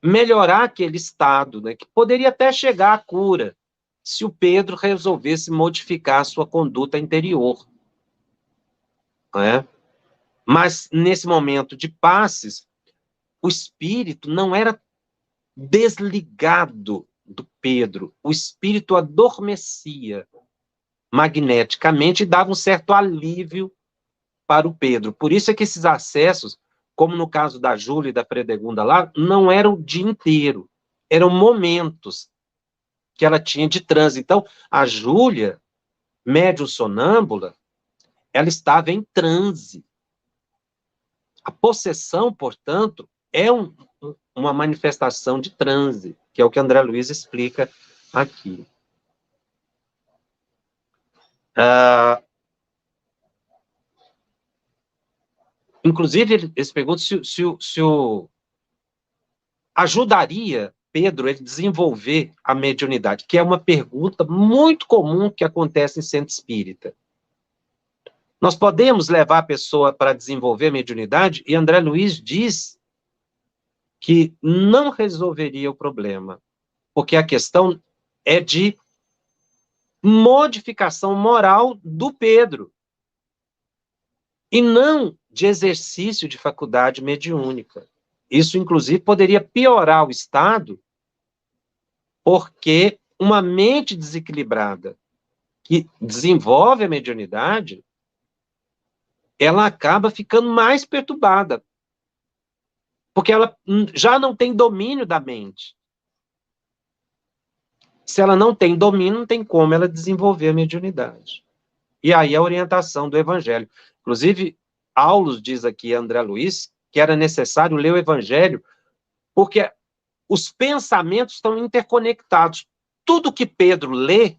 melhorar aquele estado, né, que poderia até chegar à cura, se o Pedro resolvesse modificar a sua conduta interior. Né? Mas, nesse momento de passes, o espírito não era desligado do Pedro, o espírito adormecia magneticamente e dava um certo alívio para o Pedro. Por isso é que esses acessos, como no caso da Júlia e da Fredegunda lá, não eram o dia inteiro, eram momentos que ela tinha de transe. Então, a Júlia, médium sonâmbula, ela estava em transe. A possessão, portanto, é uma manifestação de transe, que é o que André Luiz explica aqui. Inclusive, eles perguntam se ajudaria Pedro ele desenvolver a mediunidade, que é uma pergunta muito comum que acontece em centro espírita. Nós podemos levar a pessoa para desenvolver a mediunidade? E André Luiz diz que não resolveria o problema, porque a questão é de modificação moral do Pedro, e não de exercício de faculdade mediúnica. Isso, inclusive, poderia piorar o estado, porque uma mente desequilibrada que desenvolve a mediunidade, ela acaba ficando mais perturbada, porque ela já não tem domínio da mente. Se ela não tem domínio, não tem como ela desenvolver a mediunidade. E aí a orientação do Evangelho. Inclusive, Aulus diz aqui, André Luiz, que era necessário ler o Evangelho, porque os pensamentos estão interconectados. Tudo que Pedro lê,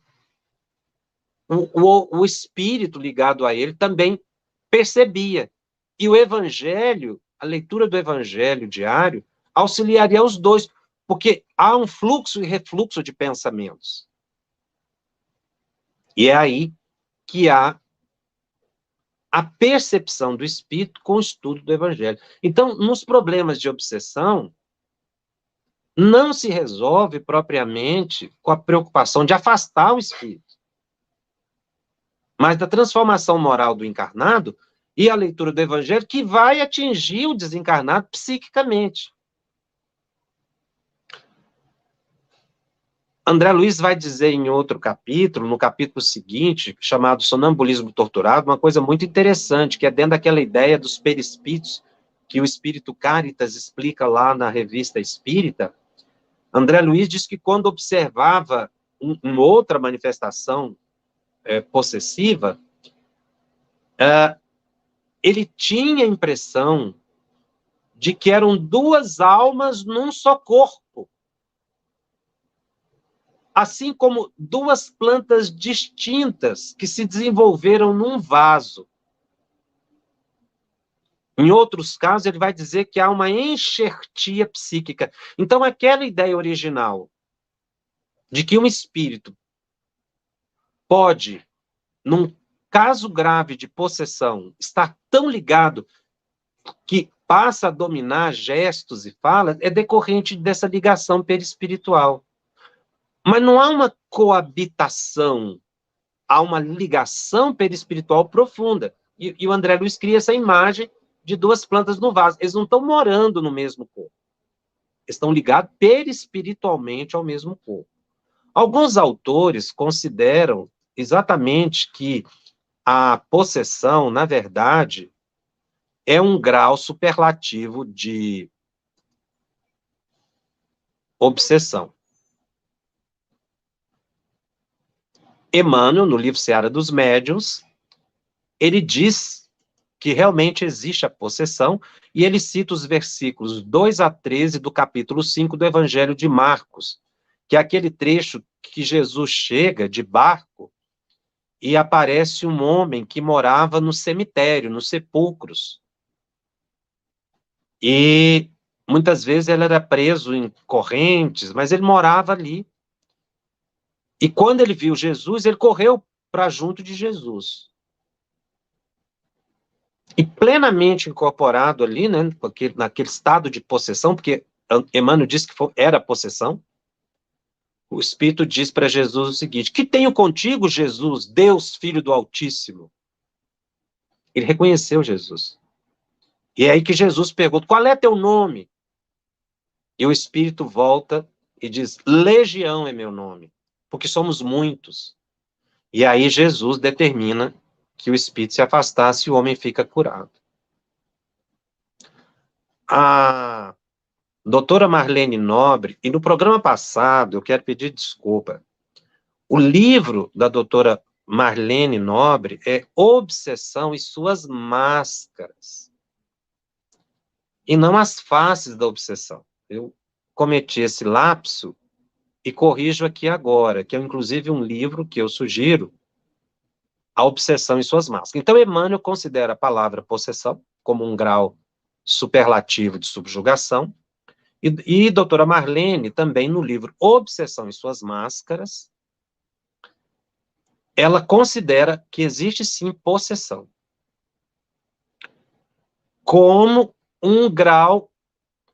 o espírito ligado a ele também percebia. E o Evangelho, a leitura do Evangelho diário, auxiliaria os dois, porque há um fluxo e refluxo de pensamentos. E é aí que há a percepção do espírito com o estudo do Evangelho. Então, nos problemas de obsessão, não se resolve propriamente com a preocupação de afastar o espírito, mas da transformação moral do encarnado e a leitura do Evangelho que vai atingir o desencarnado psiquicamente. André Luiz vai dizer em outro capítulo, no capítulo seguinte, chamado Sonambulismo Torturado, uma coisa muito interessante, que é dentro daquela ideia dos perispíritos, que o espírito Cáritas explica lá na Revista Espírita. André Luiz diz que quando observava uma outra manifestação possessiva, ele tinha a impressão de que eram duas almas num só corpo. Assim como duas plantas distintas que se desenvolveram num vaso. Em outros casos, ele vai dizer que há uma enxertia psíquica. Então, aquela ideia original de que um espírito pode, num caso grave de possessão, estar tão ligado que passa a dominar gestos e falas, é decorrente dessa ligação perispiritual. Mas não há uma coabitação, há uma ligação perispiritual profunda. E o André Luiz cria essa imagem de duas plantas no vaso. Eles não estão morando no mesmo corpo. Eles estão ligados perispiritualmente ao mesmo corpo. Alguns autores consideram exatamente que a possessão, na verdade, é um grau superlativo de obsessão. Emmanuel, no livro Seara dos Médiuns, ele diz que realmente existe a possessão, e ele cita os versículos 2 a 13 do capítulo 5 do Evangelho de Marcos, que é aquele trecho que Jesus chega de barco e aparece um homem que morava no cemitério, nos sepulcros. E muitas vezes ele era preso em correntes, mas ele morava ali. E quando ele viu Jesus, ele correu para junto de Jesus. E plenamente incorporado ali, né, naquele estado de possessão, porque Emmanuel disse que era possessão, o Espírito diz para Jesus o seguinte: que tenho contigo, Jesus, Deus, Filho do Altíssimo? Ele reconheceu Jesus. E é aí que Jesus pergunta: qual é teu nome? E o Espírito volta e diz: Legião é meu nome, porque somos muitos. E aí Jesus determina que o Espírito se afastasse e o homem fica curado. A doutora Marlene Nobre, e no programa passado, eu quero pedir desculpa, o livro da doutora Marlene Nobre é Obsessão e Suas Máscaras, e não as faces da obsessão. Eu cometi esse lapso e corrijo aqui agora, que é inclusive um livro que eu sugiro, A Obsessão e Suas Máscaras. Então, Emmanuel considera a palavra possessão como um grau superlativo de subjugação, e doutora Marlene, também no livro Obsessão e Suas Máscaras, ela considera que existe sim possessão como um grau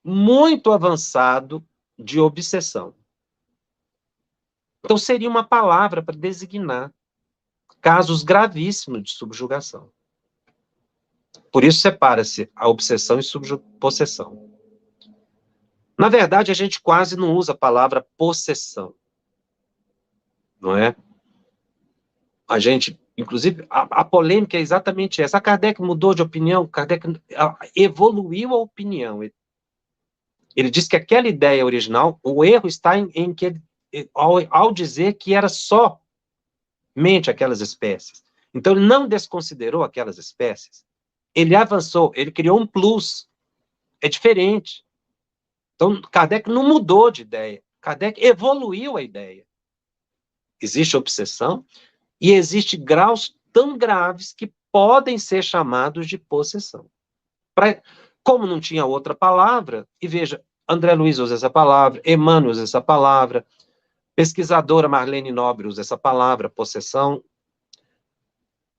muito avançado de obsessão. Então, seria uma palavra para designar casos gravíssimos de subjugação. Por isso, separa-se a obsessão e possessão. Na verdade, a gente quase não usa a palavra possessão, não é? A gente, inclusive, a polêmica é exatamente essa. A Kardec mudou de opinião, Kardec evoluiu a opinião. Ele diz que aquela ideia original, o erro está em que ele, ao dizer que era somente aquelas espécies. Então, ele não desconsiderou aquelas espécies. Ele avançou, ele criou um plus. É diferente. Então, Kardec não mudou de ideia. Kardec evoluiu a ideia. Existe obsessão e existe graus tão graves que podem ser chamados de possessão. Como não tinha outra palavra, e veja, André Luiz usa essa palavra, Emmanuel usa essa palavra, pesquisadora Marlene Nobre usa essa palavra, possessão.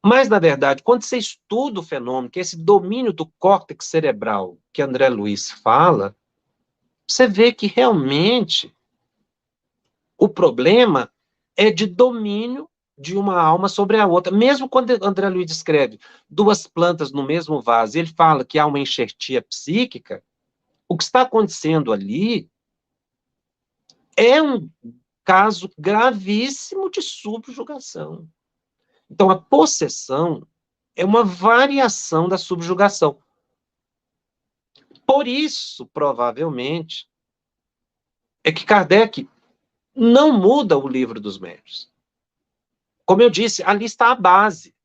Mas, na verdade, quando você estuda o fenômeno, que é esse domínio do córtex cerebral que André Luiz fala, você vê que realmente o problema é de domínio de uma alma sobre a outra. Mesmo quando André Luiz descreve duas plantas no mesmo vaso, ele fala que há uma enxertia psíquica, o que está acontecendo ali é um caso gravíssimo de subjugação. Então, a possessão é uma variação da subjugação. Por isso, provavelmente, é que Kardec não muda o Livro dos Médiuns. Como eu disse, ali está a base.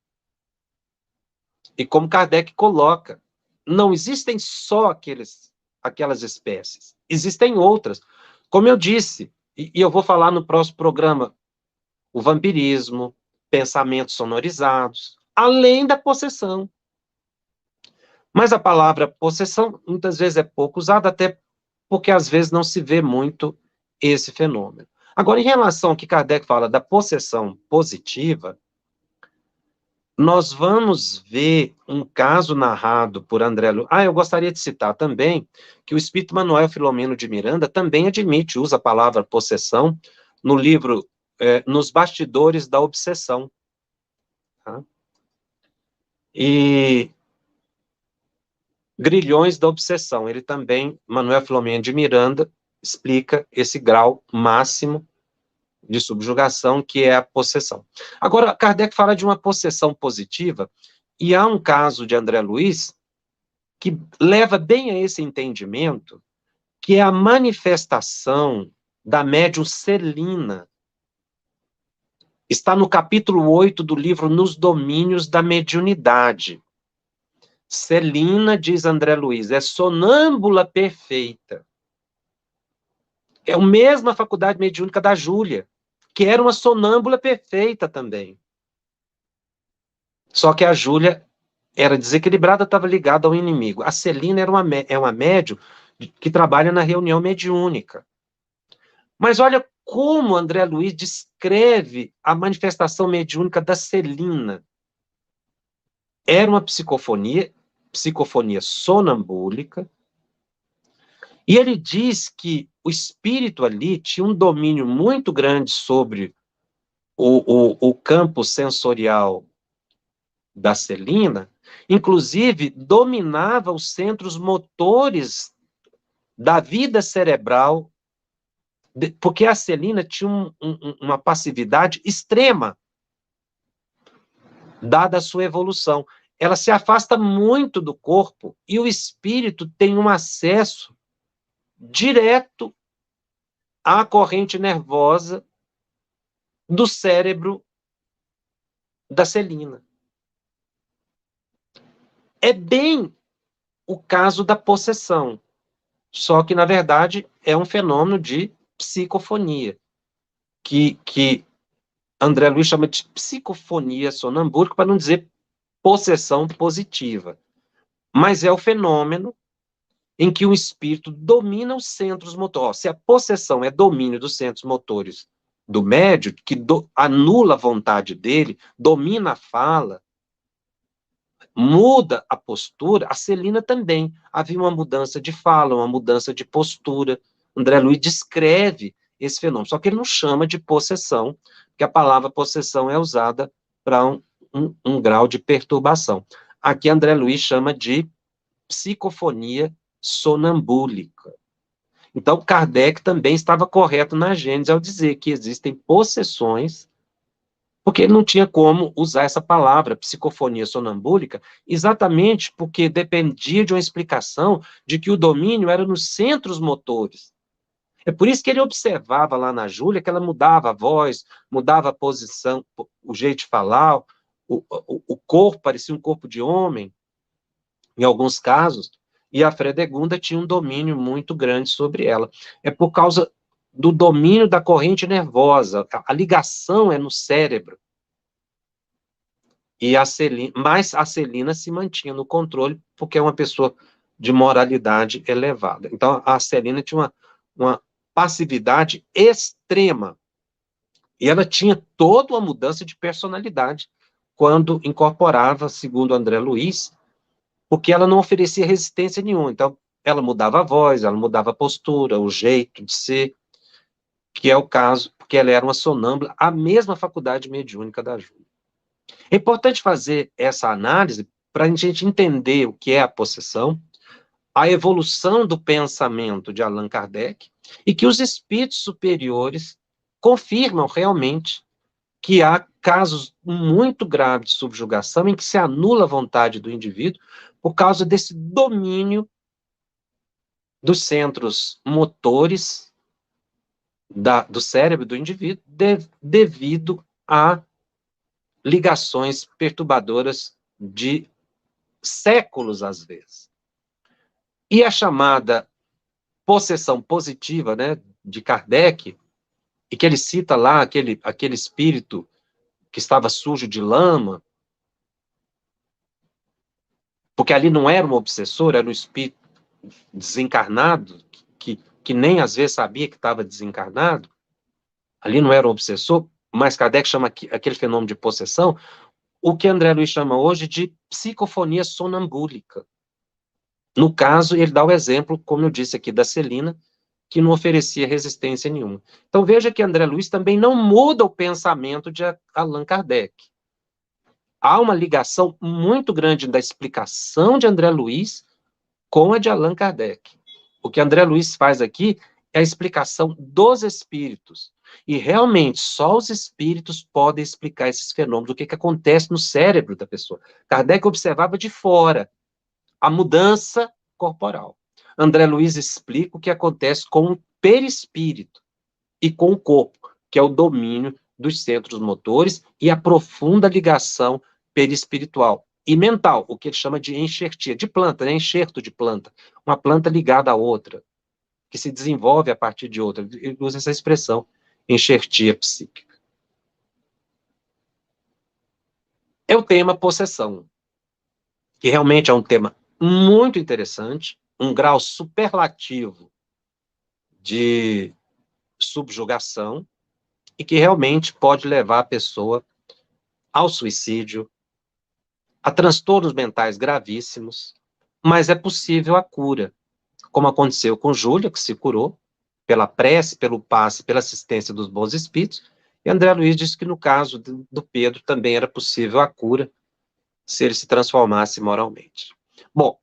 E como Kardec coloca, não existem só aquelas espécies, existem outras. Como eu disse, e eu vou falar no próximo programa, o vampirismo, pensamentos sonorizados, além da possessão. Mas a palavra possessão, muitas vezes, é pouco usada, até porque, às vezes, não se vê muito esse fenômeno. Agora, em relação ao que Kardec fala da possessão positiva, nós vamos ver um caso narrado por André Luiz. Eu gostaria de citar também que o espírito Manuel Filomeno de Miranda também admite, usa a palavra possessão no livro Nos Bastidores da Obsessão. Tá? E Grilhões da Obsessão, ele também, Manuel Filomeno de Miranda, explica esse grau máximo de subjugação, que é a possessão. Agora, Kardec fala de uma possessão positiva, e há um caso de André Luiz que leva bem a esse entendimento, que é a manifestação da médium Celina. Está no capítulo 8 do livro Nos Domínios da Mediunidade. Celina, diz André Luiz, é sonâmbula perfeita. É a mesma faculdade mediúnica da Júlia, que era uma sonâmbula perfeita também. Só que a Júlia era desequilibrada, estava ligada ao inimigo. A Celina é uma médium que trabalha na reunião mediúnica. Mas olha como André Luiz descreve a manifestação mediúnica da Celina. Era uma psicofonia sonambúlica, e ele diz que o espírito ali tinha um domínio muito grande sobre o campo sensorial da Celina, inclusive dominava os centros motores da vida cerebral, porque a Celina tinha uma passividade extrema, dada a sua evolução. Ela se afasta muito do corpo e o espírito tem um acesso direto à corrente nervosa do cérebro da Celina. É bem o caso da possessão, só que, na verdade, é um fenômeno de psicofonia, que André Luiz chama de psicofonia sonambúlica, para não dizer possessão positiva. Mas é o fenômeno em que o espírito domina os centros motores. Se a possessão é domínio dos centros motores do médium, que anula a vontade dele, domina a fala, muda a postura, a Celina também. Havia uma mudança de fala, uma mudança de postura. André Luiz descreve esse fenômeno, só que ele não chama de possessão, porque a palavra possessão é usada para um grau de perturbação. Aqui André Luiz chama de psicofonia sonambúlica. Então, Kardec também estava correto na Gênese ao dizer que existem possessões, porque ele não tinha como usar essa palavra, psicofonia sonambúlica, exatamente porque dependia de uma explicação de que o domínio era nos centros motores. É por isso que ele observava lá na Júlia que ela mudava a voz, mudava a posição, o jeito de falar, o corpo parecia um corpo de homem, em alguns casos, e a Fredegunda tinha um domínio muito grande sobre ela. É por causa do domínio da corrente nervosa, a ligação é no cérebro. Mas a Celina se mantinha no controle, porque é uma pessoa de moralidade elevada. Então, a Celina tinha uma passividade extrema, e ela tinha toda uma mudança de personalidade quando incorporava, segundo André Luiz, porque ela não oferecia resistência nenhuma. Então, ela mudava a voz, ela mudava a postura, o jeito de ser, que é o caso, porque ela era uma sonâmbula, a mesma faculdade mediúnica da Júlia. É importante fazer essa análise para a gente entender o que é a possessão, a evolução do pensamento de Allan Kardec, e que os espíritos superiores confirmam realmente que há casos muito graves de subjugação em que se anula a vontade do indivíduo por causa desse domínio dos centros motores do cérebro do indivíduo devido a ligações perturbadoras de séculos, às vezes. E a chamada possessão positiva, né, de Kardec, e que ele cita lá aquele espírito que estava sujo de lama, porque ali não era um obsessor, era um espírito desencarnado, que nem às vezes sabia que estava desencarnado, ali não era um obsessor, mas Kardec chama aquele fenômeno de possessão, o que André Luiz chama hoje de psicofonia sonambúlica. No caso, ele dá o exemplo, como eu disse aqui, da Celina, que não oferecia resistência nenhuma. Então veja que André Luiz também não muda o pensamento de Allan Kardec. Há uma ligação muito grande da explicação de André Luiz com a de Allan Kardec. O que André Luiz faz aqui é a explicação dos espíritos. E realmente, só os espíritos podem explicar esses fenômenos, o que acontece no cérebro da pessoa. Kardec observava de fora a mudança corporal. André Luiz explica o que acontece com o perispírito e com o corpo, que é o domínio dos centros motores e a profunda ligação perispiritual e mental, o que ele chama de enxertia, de planta, né? Enxerto de planta, uma planta ligada à outra, que se desenvolve a partir de outra. Ele usa essa expressão, enxertia psíquica. É o tema possessão, que realmente é um tema muito interessante, um grau superlativo de subjugação, e que realmente pode levar a pessoa ao suicídio, a transtornos mentais gravíssimos, mas é possível a cura, como aconteceu com Júlia, que se curou, pela prece, pelo passe, pela assistência dos bons espíritos, e André Luiz disse que no caso do Pedro também era possível a cura, se ele se transformasse moralmente. Bom,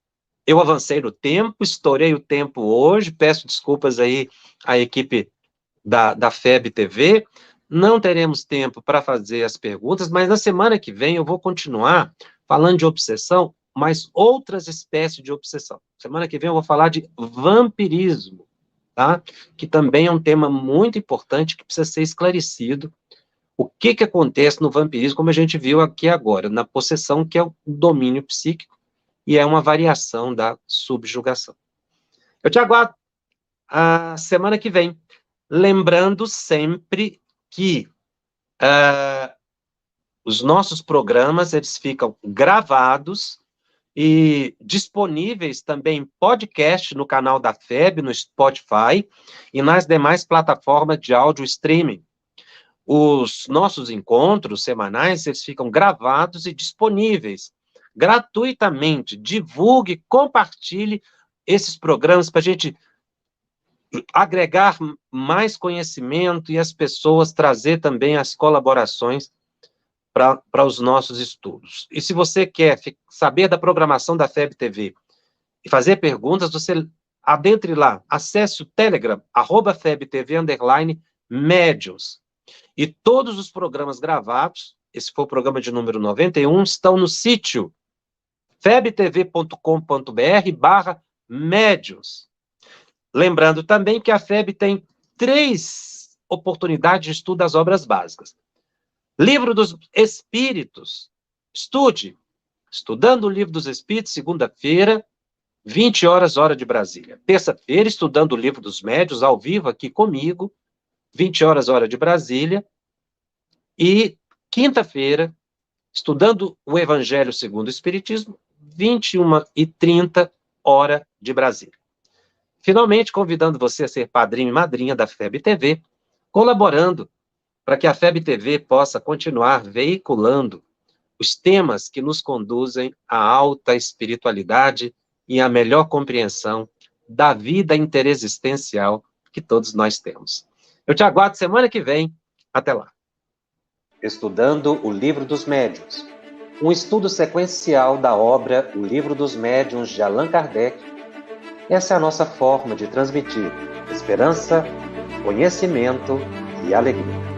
eu avancei no tempo, estourei o tempo hoje, peço desculpas aí à equipe da FEB TV, não teremos tempo para fazer as perguntas, mas na semana que vem eu vou continuar falando de obsessão, mas outras espécies de obsessão. Semana que vem eu vou falar de vampirismo, tá? Que também é um tema muito importante que precisa ser esclarecido. O que acontece no vampirismo, como a gente viu aqui agora, na possessão, que é o domínio psíquico, e é uma variação da subjugação. Eu te aguardo a semana que vem, lembrando sempre que os nossos programas, eles ficam gravados e disponíveis também em podcast no canal da FEB, no Spotify e nas demais plataformas de áudio streaming. Os nossos encontros semanais, eles ficam gravados e disponíveis gratuitamente. Divulgue, compartilhe esses programas para a gente agregar mais conhecimento e as pessoas trazer também as colaborações para os nossos estudos. E se você quer saber da programação da FEB TV e fazer perguntas, você adentre lá, acesse o Telegram, @FebTV _médiuns. E todos os programas gravados, esse foi o programa de número 91, estão no sítio febtv.com.br/médiuns. Lembrando também que a FEB tem 3 oportunidades de estudo das obras básicas. Livro dos Espíritos, estude. Estudando o Livro dos Espíritos, segunda-feira, 20 horas, hora de Brasília. Terça-feira, estudando o Livro dos Médiuns, ao vivo aqui comigo, 20 horas, hora de Brasília. E quinta-feira, estudando o Evangelho segundo o Espiritismo, 21h30, hora de Brasília. Finalmente, convidando você a ser padrinho e madrinha da FEB TV, colaborando para que a FEB TV possa continuar veiculando os temas que nos conduzem à alta espiritualidade e à melhor compreensão da vida interexistencial que todos nós temos. Eu te aguardo semana que vem. Até lá. Estudando o Livro dos Médiuns, um estudo sequencial da obra O Livro dos Médiuns de Allan Kardec. Essa é a nossa forma de transmitir esperança, conhecimento e alegria.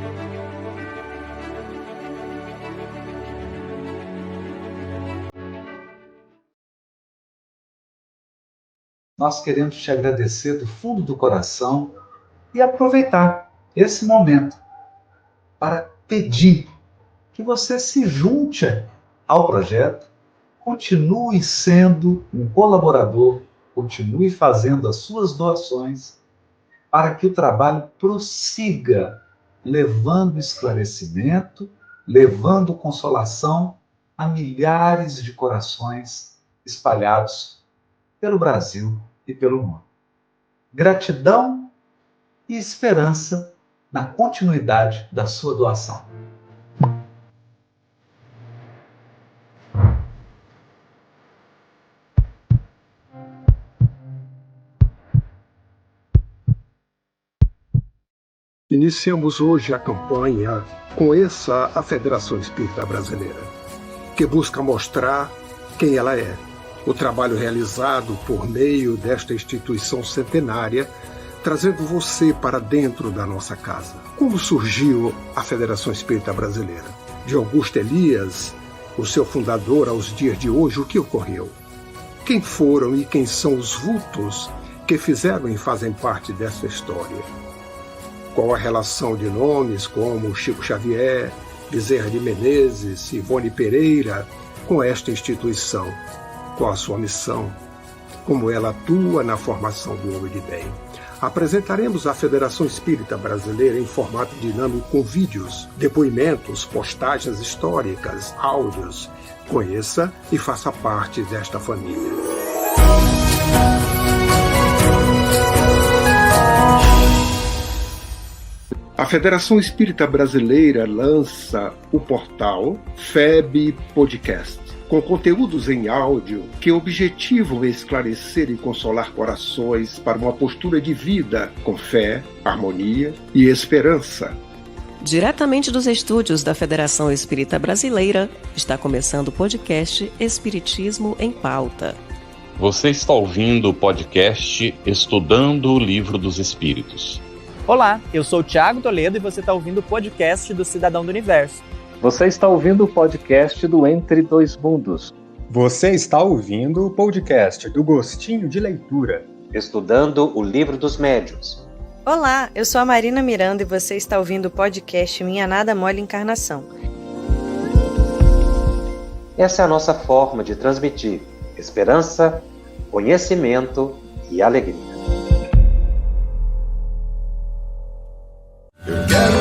Nós queremos te agradecer do fundo do coração e aproveitar esse momento para pedir que você se junte ao projeto, continue sendo um colaborador, continue fazendo as suas doações para que o trabalho prossiga, levando esclarecimento, levando consolação a milhares de corações espalhados pelo Brasil e pelo mundo. Gratidão e esperança na continuidade da sua doação. Iniciamos hoje a campanha Conheça a Federação Espírita Brasileira, que busca mostrar quem ela é. O trabalho realizado por meio desta instituição centenária, trazendo você para dentro da nossa casa. Como surgiu a Federação Espírita Brasileira? De Augusto Elias, o seu fundador, aos dias de hoje, o que ocorreu? Quem foram e quem são os vultos que fizeram e fazem parte dessa história? Qual a relação de nomes como Chico Xavier, Bezerra de Menezes, Ivone Pereira com esta instituição? Qual a sua missão? Como ela atua na formação do homem de bem? Apresentaremos a Federação Espírita Brasileira em formato dinâmico com vídeos, depoimentos, postagens históricas, áudios. Conheça e faça parte desta família. A Federação Espírita Brasileira lança o portal FEB Podcast, com conteúdos em áudio que objetivam esclarecer e consolar corações para uma postura de vida com fé, harmonia e esperança. Diretamente dos estúdios da Federação Espírita Brasileira, está começando o podcast Espiritismo em Pauta. Você está ouvindo o podcast Estudando o Livro dos Espíritos. Olá, eu sou o Thiago Toledo e você está ouvindo o podcast do Cidadão do Universo. Você está ouvindo o podcast do Entre Dois Mundos. Você está ouvindo o podcast do Gostinho de Leitura. Estudando o Livro dos Médiuns. Olá, eu sou a Marina Miranda e você está ouvindo o podcast Minha Nada Mole Encarnação. Essa é a nossa forma de transmitir esperança, conhecimento e alegria. Eu quero